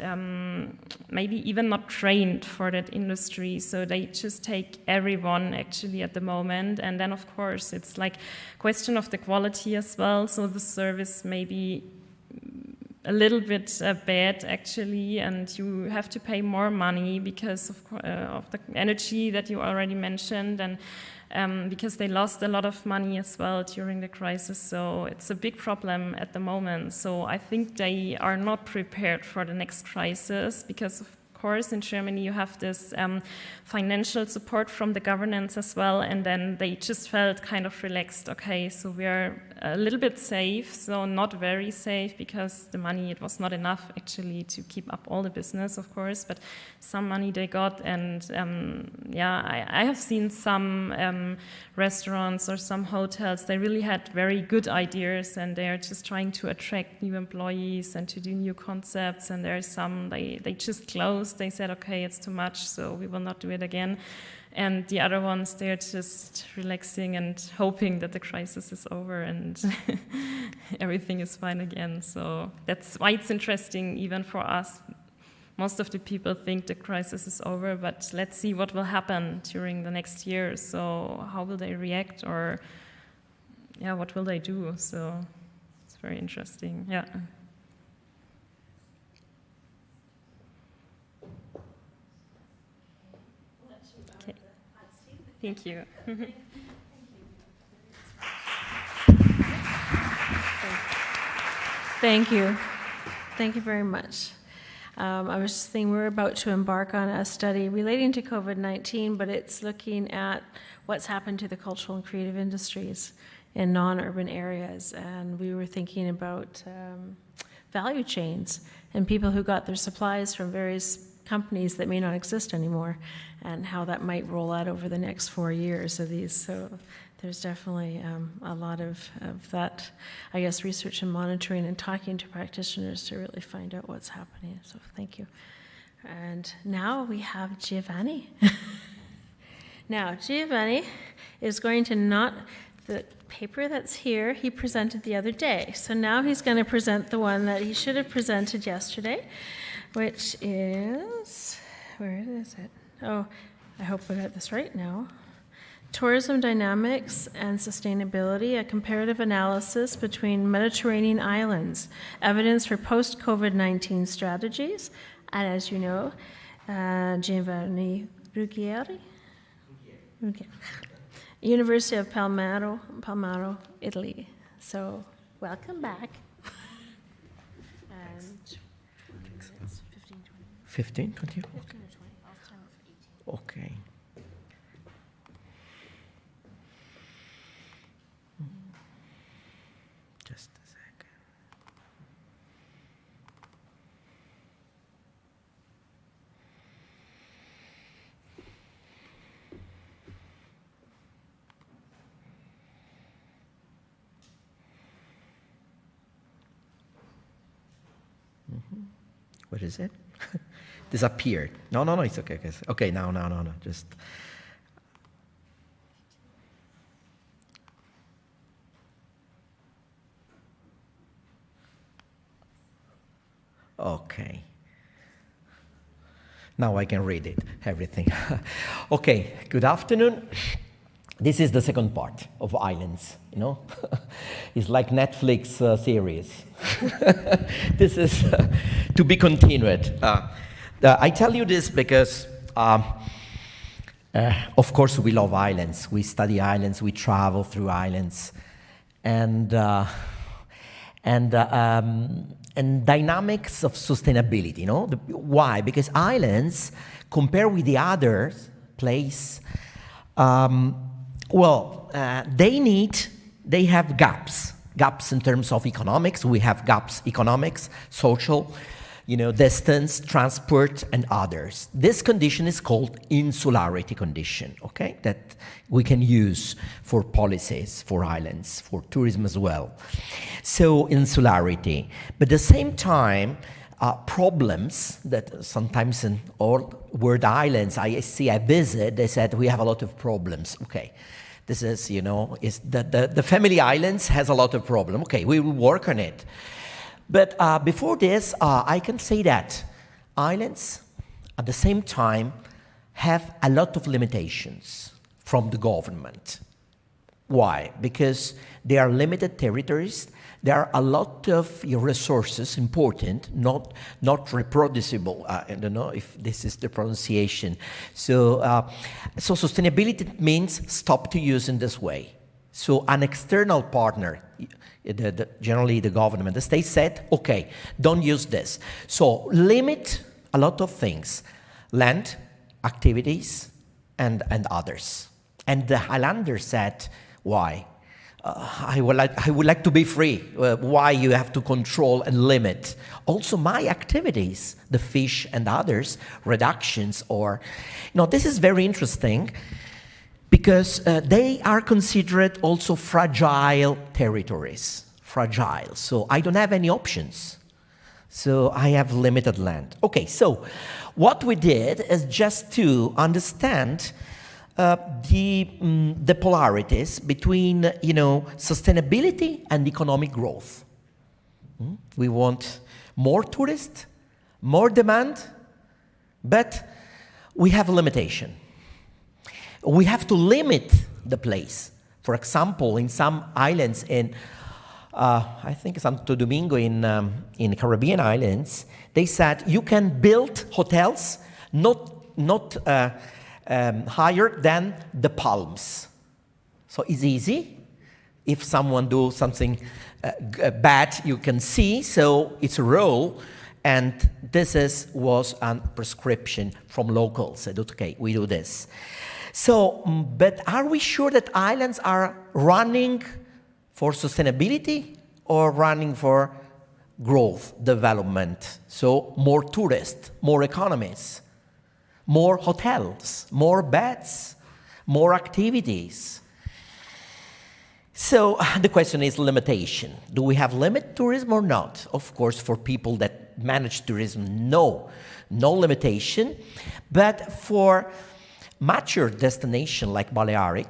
maybe even not trained for that industry. So they just take everyone actually at the moment. And then, of course, it's like question of the quality as well. So the service may be a little bit bad actually, and you have to pay more money because of the energy that you already mentioned, and because they lost a lot of money as well during the crisis. So it's a big problem at the moment. So I think they are not prepared for the next crisis because, of course, in Germany you have this financial support from the governance as well, and then they just felt kind of relaxed. Okay, so we are a little bit safe, so not very safe because the money, it was not enough actually to keep up all the business, of course, but some money they got. And I have seen some restaurants or some hotels, they really had very good ideas, and they are just trying to attract new employees and to do new concepts. And there are some, they just closed. They said, okay, it's too much, so we will not do it again. And the other ones, they're just relaxing and hoping that the crisis is over and everything is fine again. So that's why it's interesting even for us. Most of the people think the crisis is over, but let's see what will happen during the next year. So how will they react, or what will they do? So it's very interesting, yeah. Thank you. Thank you. Thank you very much. I was just thinking we're about to embark on a study relating to COVID-19, but it's looking at what's happened to the cultural and creative industries in non-urban areas. And we were thinking about value chains and people who got their supplies from various companies that may not exist anymore, and how that might roll out over the next 4 years of these. So there's definitely a lot of that, I guess, research and monitoring and talking to practitioners to really find out what's happening. So thank you. And now we have Giovanni. Now, Giovanni is going to the paper that's here, he presented the other day. So now he's going to present the one that he should have presented yesterday, which is, where is it? Oh, I hope I got this right now. Tourism Dynamics and Sustainability, a comparative analysis between Mediterranean islands, evidence for post-COVID-19 strategies. And as you know, Giovanni Ruggieri, University of Palmaro, Italy. So welcome back. And 15, 20? Okay. Just a second. What is it? Disappeared. No, it's okay. Okay, no, just. Okay. Now I can read it, everything. Okay, good afternoon. This is the second part of Islands, you know. It's like Netflix series. This is to be continued. I tell you this because, of course, we love islands. We study islands. We travel through islands, and dynamics of sustainability. You know why? Because islands, compared with the other place, they have gaps in terms of economics. We have gaps, economics, social, distance, transport, and others. This condition is called insularity condition, okay? That we can use for policies, for islands, for tourism as well. So insularity. But at the same time, problems that sometimes in all world islands I visit, they said we have a lot of problems. Okay, this is, is the family islands has a lot of problems. Okay, we will work on it. But before this, I can say that islands, at the same time, have a lot of limitations from the government. Why? Because they are limited territories. There are a lot of resources important, not reproducible. I don't know if this is the pronunciation. So sustainability means stop to use in this way. So an external partner, generally the government, the state said, okay, don't use this. So limit a lot of things, land, activities, and others. And the Highlanders said, why? I would like to be free. Why you have to control and limit? Also my activities, the fish and others, reductions or... this is very interesting because they are considered also fragile territories. Fragile. So I don't have any options. So I have limited land. Okay, so what we did is just to understand the polarities between, sustainability and economic growth. We want more tourists, more demand, but we have a limitation. We have to limit the place. For example, in some islands in, I think Santo Domingo in Caribbean islands, they said you can build hotels not higher than the palms. So it's easy. If someone do something bad, you can see. So it's a rule. And this was a prescription from locals. Said, okay, we do this. So, but are we sure that islands are running for sustainability or running for growth, development? So more tourists, more economies, more hotels, more beds, more activities. So the question is limitation. Do we have limit tourism or not? Of course, for people that manage tourism, no limitation. But for mature destination like Balearic,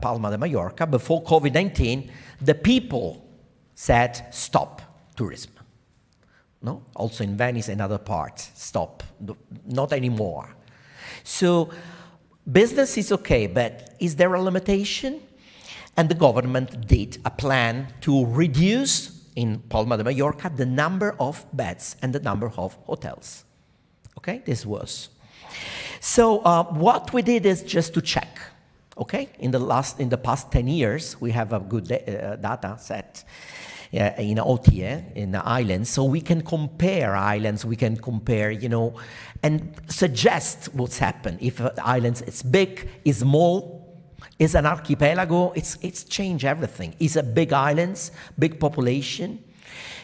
Palma de Mallorca, before COVID-19, the people said stop tourism. No? Also in Venice and other parts, stop, not anymore. So business is okay, but is there a limitation? And the government did a plan to reduce in Palma de Mallorca the number of beds and the number of hotels. Okay, this was. So what we did is just to check. Okay, in the past 10 years, we have a good data set in OTA, in the islands, so we can compare islands, we can compare, and suggest what's happened. If islands is big, is small, is an archipelago, it's changed everything. It's a big islands, big population.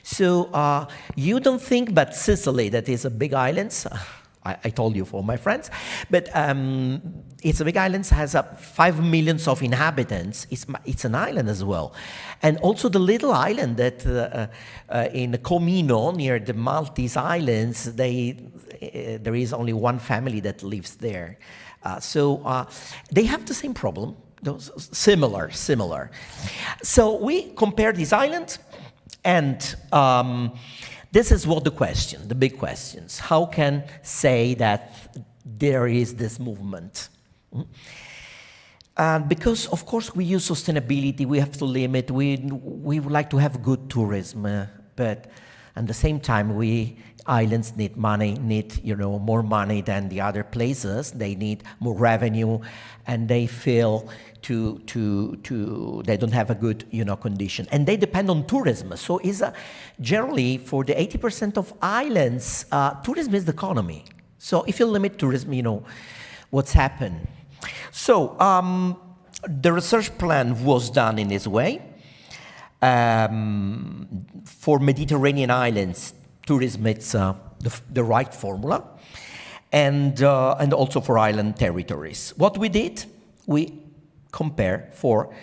So you don't think, but Sicily, that is a big island. I told you for my friends, but it's a big island, has 5 million of inhabitants. It's an island as well. And also the little island that in Comino, near the Maltese Islands, there is only one family that lives there. So they have the same problem, similar. So we compared this island, and This is what the big questions. How can say that there is this movement? Because, of course, we use sustainability, we have to limit, we would like to have good tourism, but at the same time, islands need money, more money than the other places. They need more revenue, and they feel they don't have a good, condition. And they depend on tourism. So generally, for the 80% of islands, tourism is the economy. So if you limit tourism, what's happened. So the research plan was done in this way. For Mediterranean islands, tourism is the right formula, and also for island territories. What we did, we compare for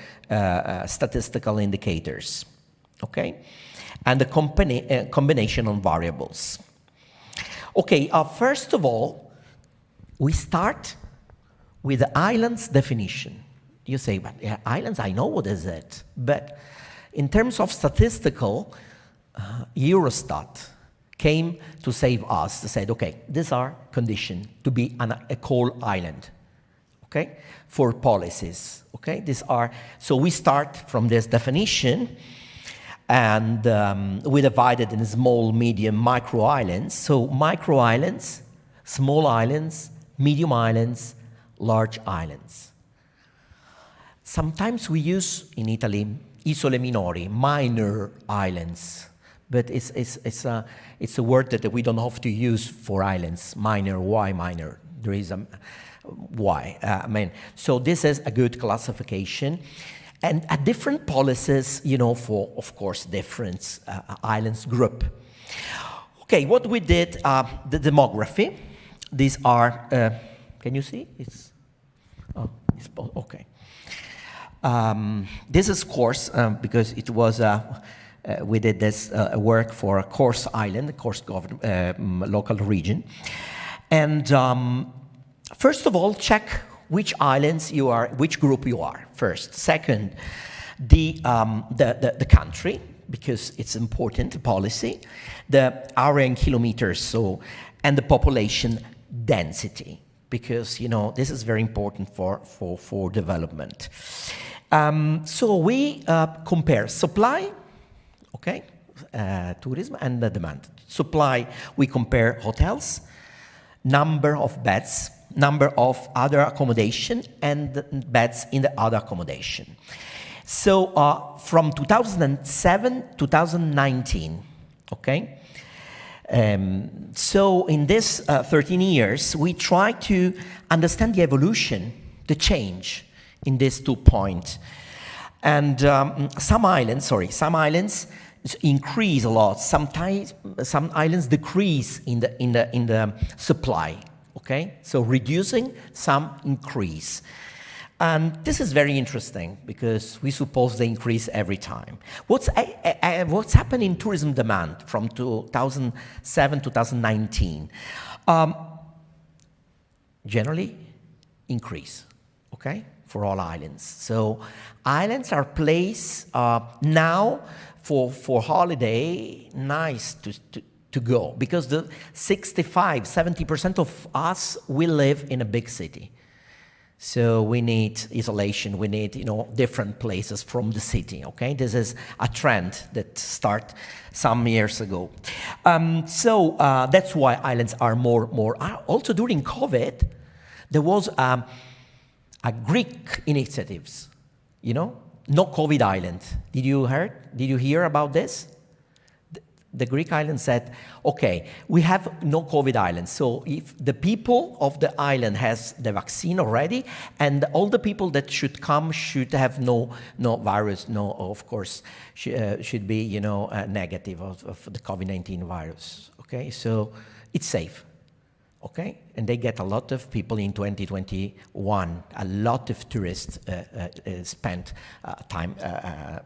statistical indicators, okay, and the combination of variables. Okay, first of all, we start with the islands definition. You say, but islands, I know what is it, but in terms of statistical, Eurostat came to save us, to say, okay, these are conditions to be a coal island, okay, for policies, okay? So we start from this definition, and we divide it in small, medium, micro islands. So micro islands, small islands, medium islands, large islands. Sometimes we use, in Italy, isole minori, minor islands, but it's a word that we don't have to use for islands. Minor, why minor? There is a why. So this is a good classification, and a different policies, for, of course, different islands group. Okay, what we did, the demography. These are, can you see? Okay. This is course, because it was, we did this work for a Corse island, Corse local region. And first of all, check which islands you are, which group you are first. Second, the country, because it's important, policy, the area in kilometers, so, and the population density, because, this is very important for development. So we compare supply, okay, tourism, and the demand. Supply, we compare hotels, number of beds, number of other accommodation, and beds in the other accommodation. So from 2007 to 2019, okay? So in this 13 years, we try to understand the evolution, the change in these 2 points. And some islands increase a lot. Sometimes some islands decrease in the supply. Okay, so reducing, some increase. And this is very interesting because we suppose they increase every time. What's happened in tourism demand from 2007 to 2019? Generally, increase, okay, for all islands. So islands are placed now for holiday, nice to go, because the 65-70% of us, we live in a big city. So we need isolation, we need, different places from the city, okay? This is a trend that started some years ago. So that's why islands are more. Also during COVID, there was a Greek initiatives, no COVID island. Did you hear about this? The Greek island said, okay, we have no COVID island. So if the people of the island has the vaccine already, and all the people that should come should have no virus, of course, should be, negative of the COVID-19 virus. Okay, so it's safe. Okay, and they get a lot of people in 2021. A lot of tourists spent time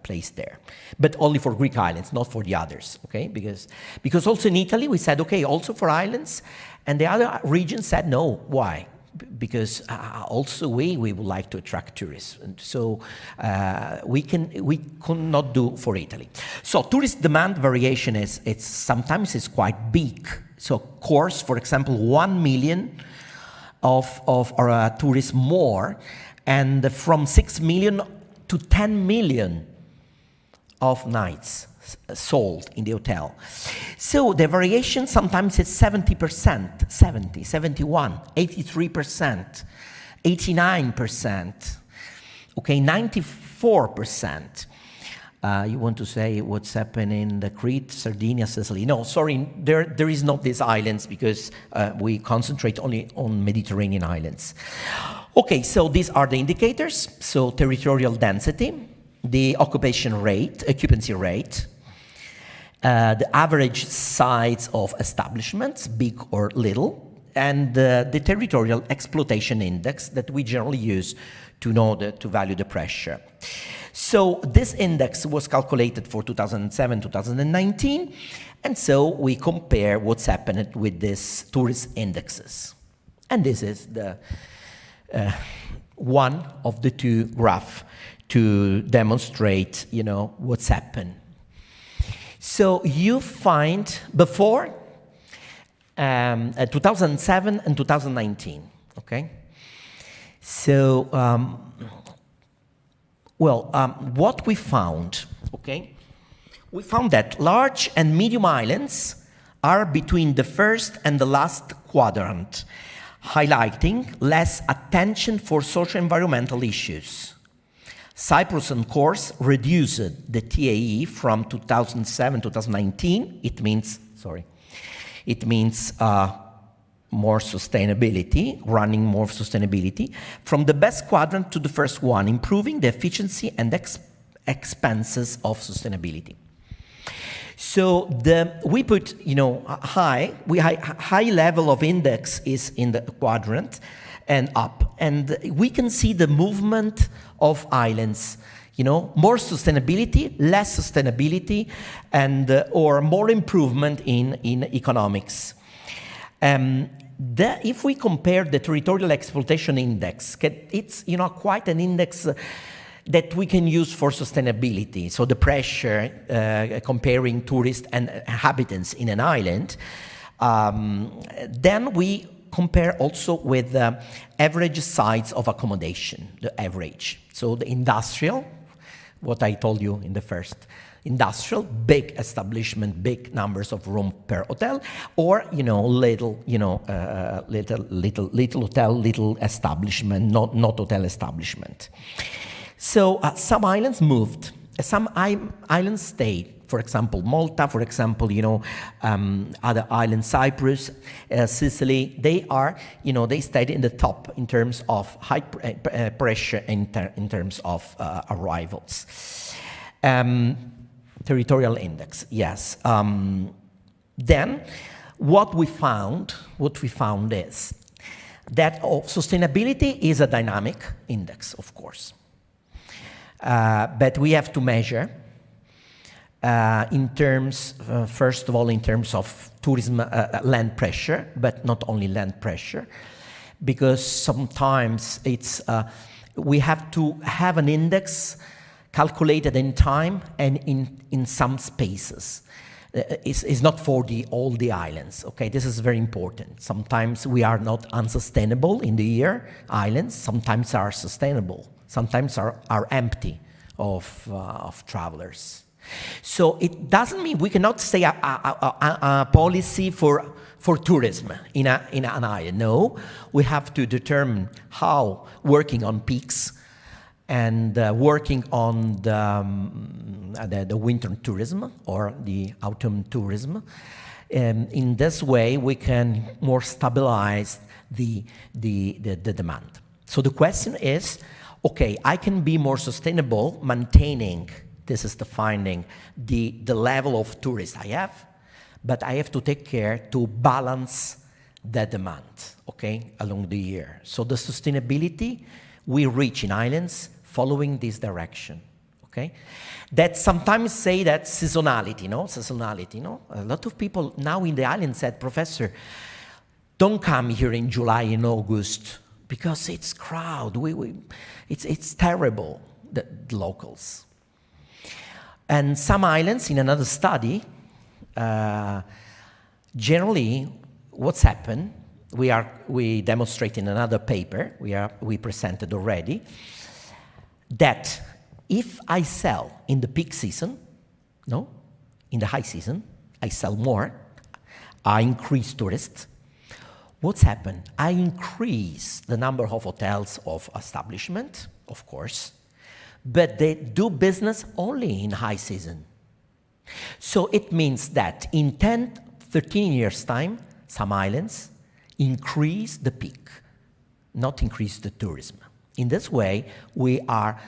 placed there, but only for Greek islands, not for the others. Okay, because also in Italy we said okay, also for islands, and the other regions said no. Why? because also we would like to attract tourists. And so we could not do for Italy. So tourist demand variation sometimes is quite big. So course, for example, 1 million of our tourists more, and from 6 million to 10 million of nights sold in the hotel. So the variation sometimes is 70%, 70, 71, 83%, 89%, okay, 94%. You want to say what's happening in the Crete, Sardinia, Sicily? No, sorry, there is not these islands because we concentrate only on Mediterranean islands. Okay, so these are the indicators. So territorial density, the occupancy rate, the average size of establishments, big or little, and the territorial exploitation index that we generally use to value the pressure. So this index was calculated for 2007, 2019, and so we compare what's happened with these tourist indexes. And this is the one of the two graphs to demonstrate, what's happened. So you find before 2007 and 2019, okay? So, what we found, okay? We found that large and medium islands are between the first and the last quadrant, highlighting less attention for social-environmental issues. Cyprus and Corse reduced the TAE from 2007 to 2019. It means more sustainability, running more sustainability, from the best quadrant to the first one, improving the efficiency and expenses of sustainability. So we put, high level of index is in the quadrant and up, and we can see the movement of islands, more sustainability, less sustainability, and or more improvement in economics. If we compare the territorial exploitation index, it's quite an index that we can use for sustainability. So the pressure comparing tourists and inhabitants in an island. Then we compare also with the average size of accommodation, the average. So the industrial, what I told you in the first. Industrial, big establishment, big numbers of room per hotel, or little hotel, little establishment, not hotel establishment. So some islands moved, some islands stayed. For example, Malta. For example, other islands, Cyprus, Sicily. They are, they stayed in the top in terms of high pressure in terms of arrivals. Territorial index, yes. Then, what we found is that sustainability is a dynamic index, of course, but we have to measure in terms, first of all, in terms of tourism, land pressure, but not only land pressure, because sometimes it's we have to have an index calculated in time and in some spaces. It's not for all the islands, okay? This is very important. Sometimes we are not unsustainable in the year, islands, sometimes are sustainable, sometimes are empty of travelers. So it doesn't mean we cannot say a policy for tourism in an island. No, we have to determine how working on peaks and working on the winter tourism or the autumn tourism. In this way, we can more stabilize the demand. So the question is, okay, I can be more sustainable maintaining, this is the finding, the level of tourists I have, but I have to take care to balance the demand, okay, along the year. So the sustainability we reach in islands following this direction, okay? That sometimes say that seasonality, no? A lot of people now in the island said, Professor, don't come here in July and August because it's crowd. It's terrible, the locals. And some islands, in another study, generally, what's happened, we demonstrate in another paper, we presented already, that if I sell in the peak season, in the high season, I sell more, I increase tourists. What's happened? I increase the number of hotels of establishment, of course, but they do business only in high season. So it means that in 10, 13 years' time, some islands increase the peak, not increase the tourism. In this way, we are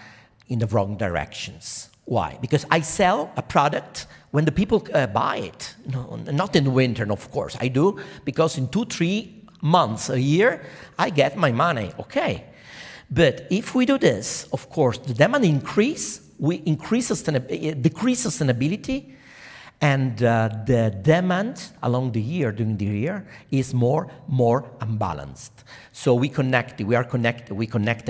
in the wrong directions. Why? Because I sell a product when the people buy it. No, not in winter, of course. I do because in 2-3 months a year, I get my money. Okay. But if we do this, of course, the demand increase, we decrease sustainability, and the demand along the year, during the year, is more unbalanced. So we connected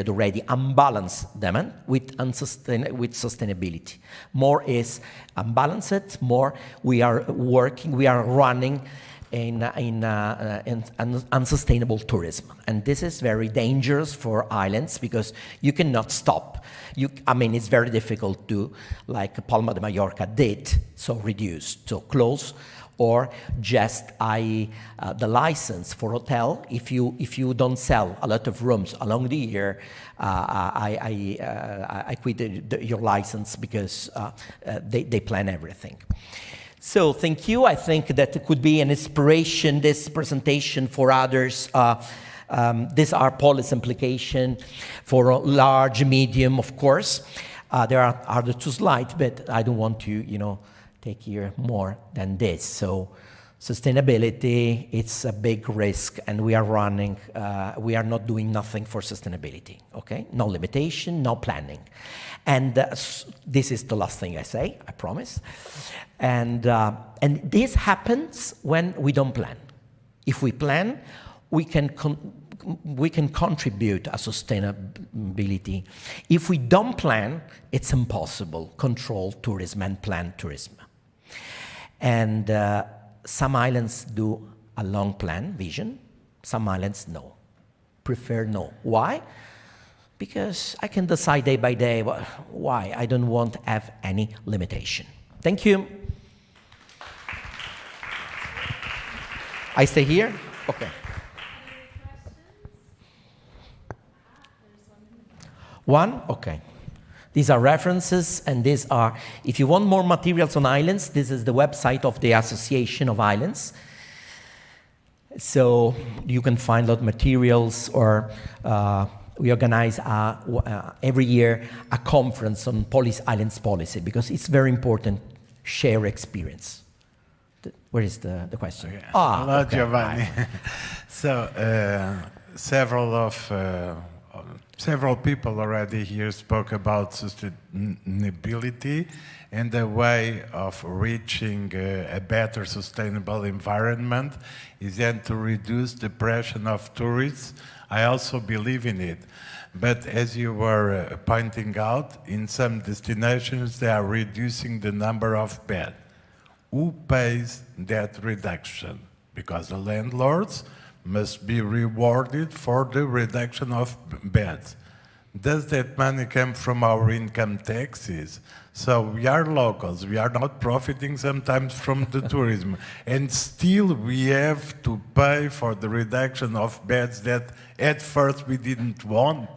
already unbalanced demand with sustainability. More is unbalanced, more we are running in unsustainable tourism. And this is very dangerous for islands because you cannot stop. It's very difficult to, like Palma de Mallorca did, so reduce, so close, or just the license for hotel. If you don't sell a lot of rooms along the year, I quit your license because they plan everything. So thank you. I think that it could be an inspiration, this presentation, for others. These are policy implications for large, medium, of course. There are other 2 slides, but I don't want to, take here more than this. So sustainability, it's a big risk, and we are not doing nothing for sustainability, okay? No limitation, no planning. And this is the last thing I say, I promise. And this happens when we don't plan. If we plan, we can contribute to sustainability. If we don't plan, it's impossible control tourism and plan tourism. And some islands do a long plan vision. Some islands no, prefer no. Why? Because I can decide day by day why. I don't want to have any limitation. Thank you. I stay here? Okay. One? Okay. These are references, and these are, if you want more materials on islands, this is the website of the Association of Islands. So you can find a lot of materials, or we organize every year a conference on islands policy, because it's very important, share experience. Where is the question? Okay. Hello, okay. Giovanni. So several people already here spoke about sustainability and the way of reaching a better sustainable environment is then to reduce the pressure of tourists. I also believe in it. But as you were pointing out, in some destinations they are reducing the number of beds. Who pays that reduction? Because the landlords must be rewarded for the reduction of beds. Does that money come from our income taxes? So we are locals, we are not profiting sometimes from the tourism, and still we have to pay for the reduction of beds that at first we didn't want.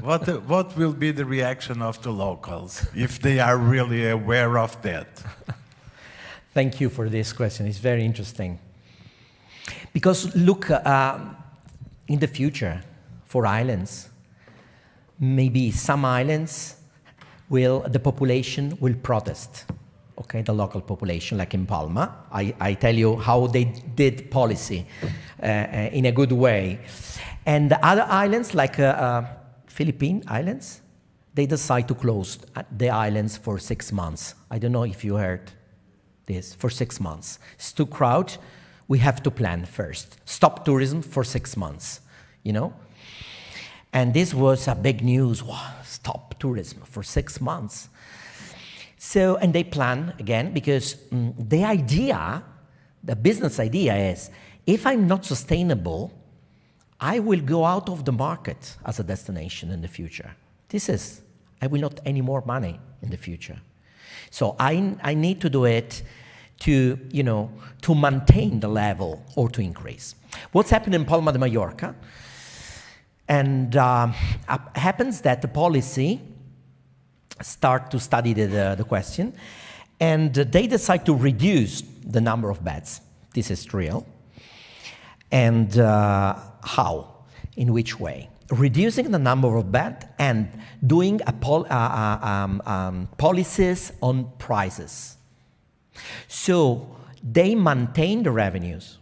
What will be the reaction of the locals if they are really aware of that? Thank you for this question, it's very interesting. Because look, in the future, for islands, maybe some islands the population will protest, okay, the local population, like in Palma. I tell you how they did policy in a good way. And the other islands, like Philippine islands, they decide to close the islands for 6 months. I don't know if you heard this, for 6 months. It's too crowded. we have to plan first. Stop tourism for 6 months, you know? And this was a big news. Wow, stop tourism for 6 months. So, and they plan again, because the idea, the business idea is, if I'm not sustainable, I will go out of the market as a destination in the future. I will not any more money in the future. So I need to do it to, you know, to maintain the level or to increase. What's happened in Palma de Mallorca? And happens that the policy start to study the question, and they decide to reduce the number of beds. This is real. And how? In which way? Reducing the number of beds and doing policies on prices. So they maintain the revenues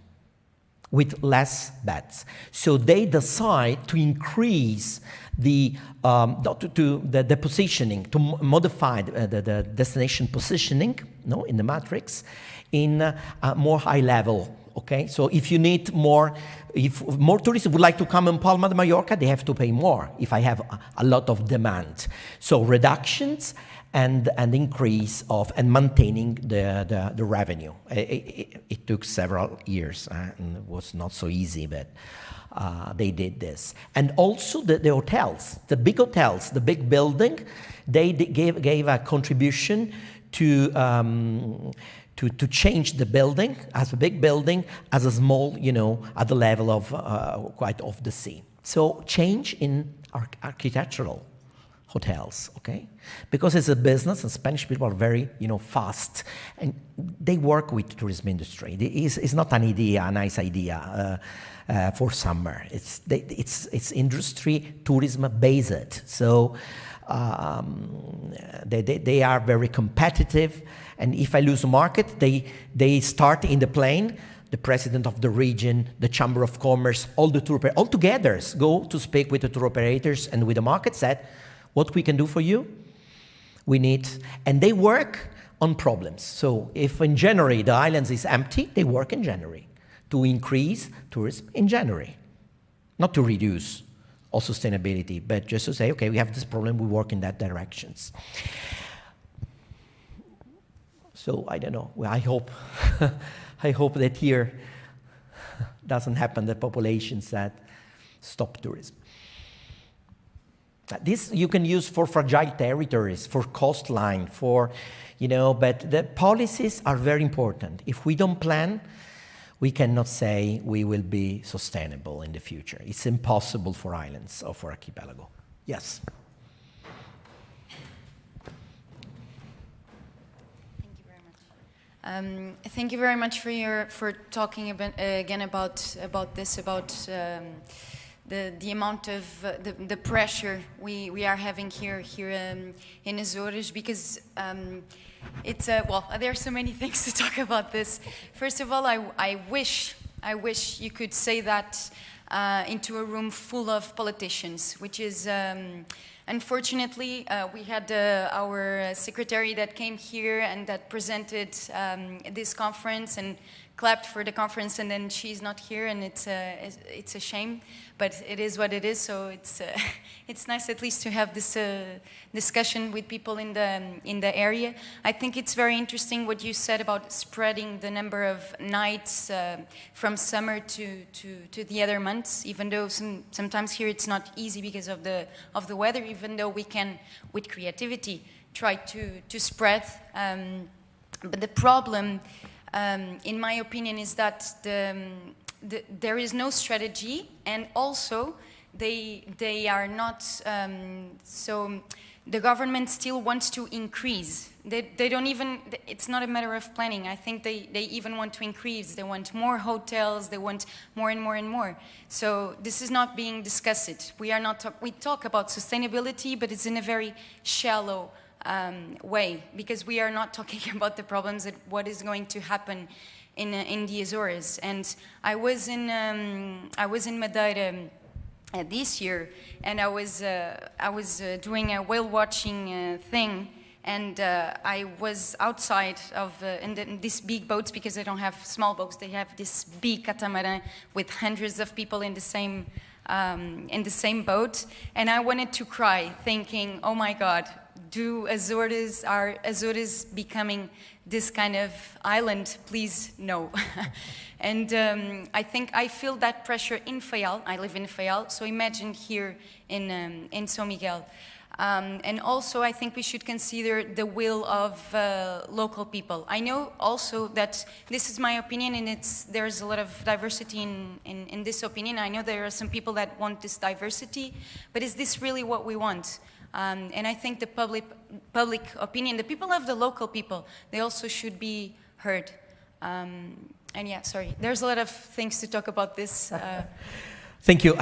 with less beds. So they decide to increase the positioning, to modify the destination positioning, no, in the matrix, in a more high level. Okay, so if you need more, if more tourists would like to come in Palma de Mallorca, they have to pay more if I have a lot of demand. So reductions and increase of, and maintaining the revenue. It took several years and it was not so easy, but they did this. And also the hotels, the big hotels, the big building, they gave a contribution to change the building as a big building, as a small, you know, at the level of quite of the sea. So change in architectural hotels, okay? Because it's a business, and Spanish people are very, you know, fast, and they work with the tourism industry. It's not an idea, a nice idea for summer. It's industry tourism based. So they are very competitive. And if I lose a market, they start in the plane, the president of the region, the chamber of commerce, all the tour operators, all together go to speak with the tour operators and with the market, said, what we can do for you? We need, and they work on problems. So if in January the islands is empty, they work in January to increase tourism in January, not to reduce all sustainability, but just to say, okay, we have this problem, we work in that directions. So I don't know. Well, I hope, I hope that here doesn't happen. The populations that stop tourism. This you can use for fragile territories, for coastline, for, you know. But the policies are very important. If we don't plan, we cannot say we will be sustainable in the future. It's impossible for islands or for archipelago. Yes. Thank you very much for talking again about the amount of the pressure we are having here in Azores, because it's well, there are so many things to talk about this. First of all, I wish you could say that into a room full of politicians, which is. Unfortunately, we had our secretary that came here and that presented this conference and clapped for the conference, and then she's not here, and it's a shame, but it is what it is. So it's nice at least to have this discussion with people in the area. I think it's very interesting what you said about spreading the number of nights from summer to the other months. Even though sometimes here it's not easy because of the weather. Even though we can, with creativity, try to spread, but the problem. In my opinion, is that there is no strategy, and also they are not. So the government still wants to increase. They don't even. It's not a matter of planning. I think they even want to increase. They want more hotels. They want more and more and more. So this is not being discussed. We are not. We talk about sustainability, but it's in a very shallow way, because we are not talking about the problems that what is going to happen in the Azores. And I was in Madeira this year, and I was doing a whale watching thing, And I was outside of in these big boats, because I don't have small boats. They have this big catamaran with hundreds of people in the same boat. And I wanted to cry, thinking, oh my God, are Azores becoming this kind of island? Please, no. And I feel that pressure in Fayal. I live in Fayal, so imagine here in São Miguel. And also, I think we should consider the will of local people. I know also that this is my opinion, and there's a lot of diversity in this opinion. I know there are some people that want this diversity, but is this really what we want? And I think the public opinion, the people of the local people, they also should be heard. And yeah, sorry, there's a lot of things to talk about this. Thank you.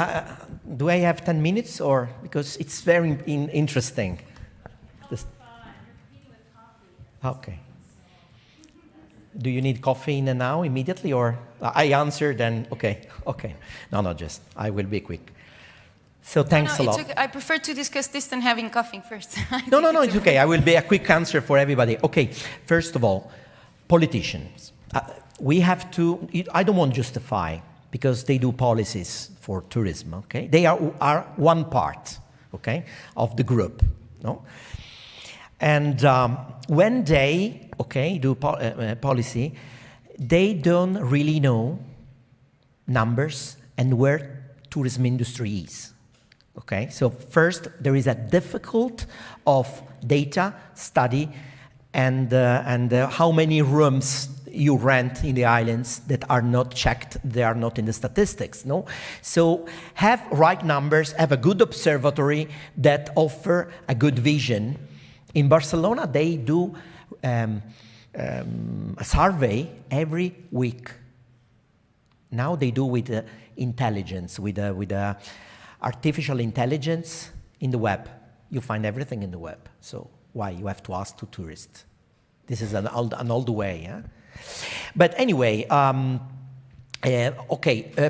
Do I have 10 minutes, or because it's very interesting? Okay. Do you need coffee in and now immediately, or I answer then? Okay. No, just I will be quick. So thanks a lot. Okay. I prefer to discuss this than having coffee first. No, it's okay. I will be a quick answer for everybody. Okay. First of all, politicians. We have to. I don't want to justify, because they do policies for tourism, okay? They are one part, okay, of the group, no? And when they, do policy, they don't really know numbers and where tourism industry is, okay? So first, there is a difficult of data study and how many rooms you rent in the islands that are not checked, they are not in the statistics, no? So have right numbers, have a good observatory that offer a good vision. In Barcelona, they do a survey every week. Now they do with intelligence, with artificial intelligence in the web. You find everything in the web. So why you have to ask to tourists? This is an old way, yeah? But anyway,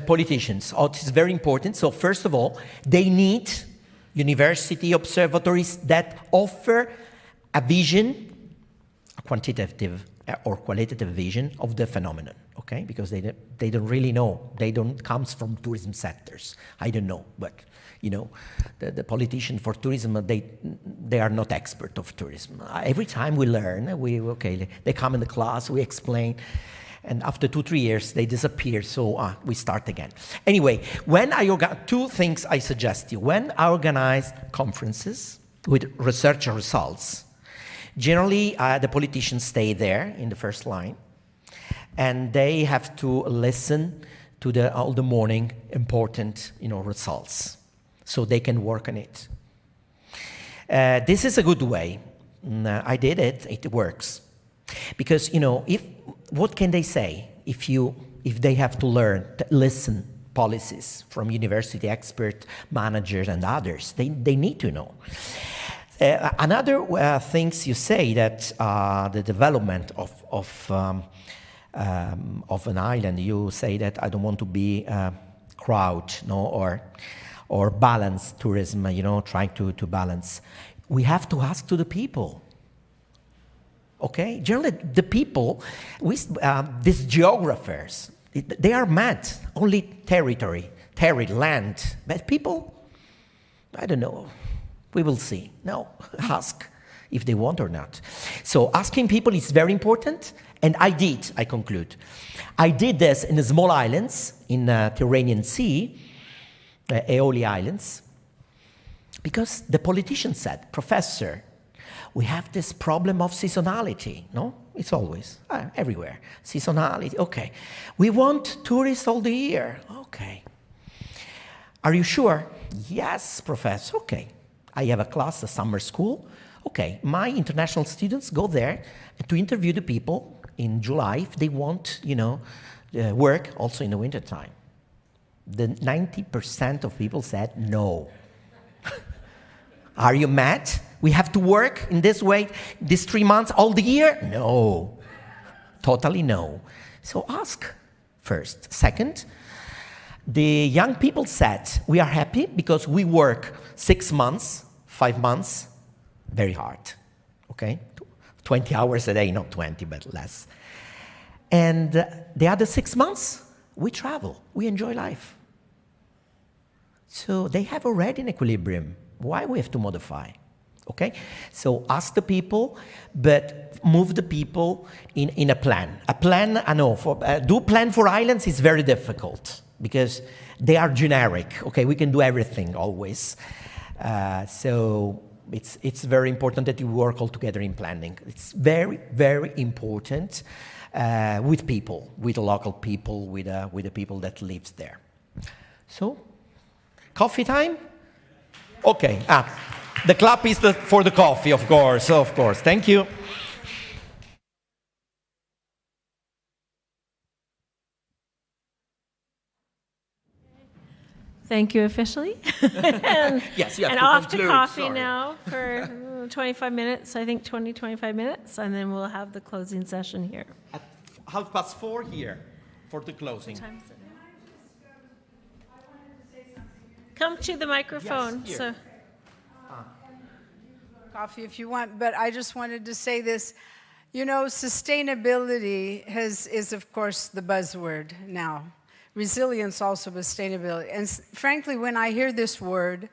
politicians, it's very important. So first of all, they need university observatories that offer a vision, a quantitative or qualitative vision of the phenomenon, okay? Because they don't really know. They don't come from tourism sectors. I don't know, but you know, the politician for tourism, they are not expert of tourism. Every time we learn, they come in the class, we explain, and after 2-3 years, they disappear, so we start again. Anyway, when two things I suggest you. When I organize conferences with research results, generally the politicians stay there in the first line, and they have to listen to all the morning important results, so they can work on it. This is a good way. I did it, it works. Because, what can they say if they have to listen policies from university expert, managers, and others? They need to know. Another things you say that the development of an island, you say that I don't want to be crowd, or balance tourism, trying to balance. We have to ask to the people. Okay? Generally, the people, these geographers, they are mad. Only territory, land. But people, I don't know. We will see. No, ask if they want or not. So asking people is very important. And I conclude. I did this in the small islands in the Tyrrhenian Sea, Aeoli Islands, because the politician said, Professor, we have this problem of seasonality, no? It's always, everywhere, seasonality, okay. We want tourists all the year, okay. Are you sure? Yes, Professor, okay. I have a class, a summer school, okay. My international students go there to interview the people in July if they want, work also in the wintertime. The 90% of people said no. Are you mad? We have to work in this way, these 3 months, all the year? No. Totally no. So ask first. Second, the young people said, we are happy because we work 6 months, 5 months, very hard. okay? 20 hours a day, not 20, but less. And the other 6 months, we travel, we enjoy life. So they have already an equilibrium. Why we have to modify? Okay? So ask the people, but move the people in a plan. A plan, I know, do plan for islands is very difficult because they are generic. Okay, we can do everything always. So it's very important that you work all together in planning. It's very, very important with people, with the local people, with the people that lives there. So, coffee time? Okay. The clap is for the coffee, of course. Thank you. Thank you officially. And, yes, you have and to off conclude, to coffee sorry. now for 25 minutes, I think 20, 25 minutes, and then we'll have the closing session here. At 4:30 here for the closing. What time is it now? Come to the microphone. Yes, so. Coffee if you want, but I just wanted to say this. You know, sustainability is of course the buzzword now. Resilience also, but sustainability. And frankly, when I hear this word,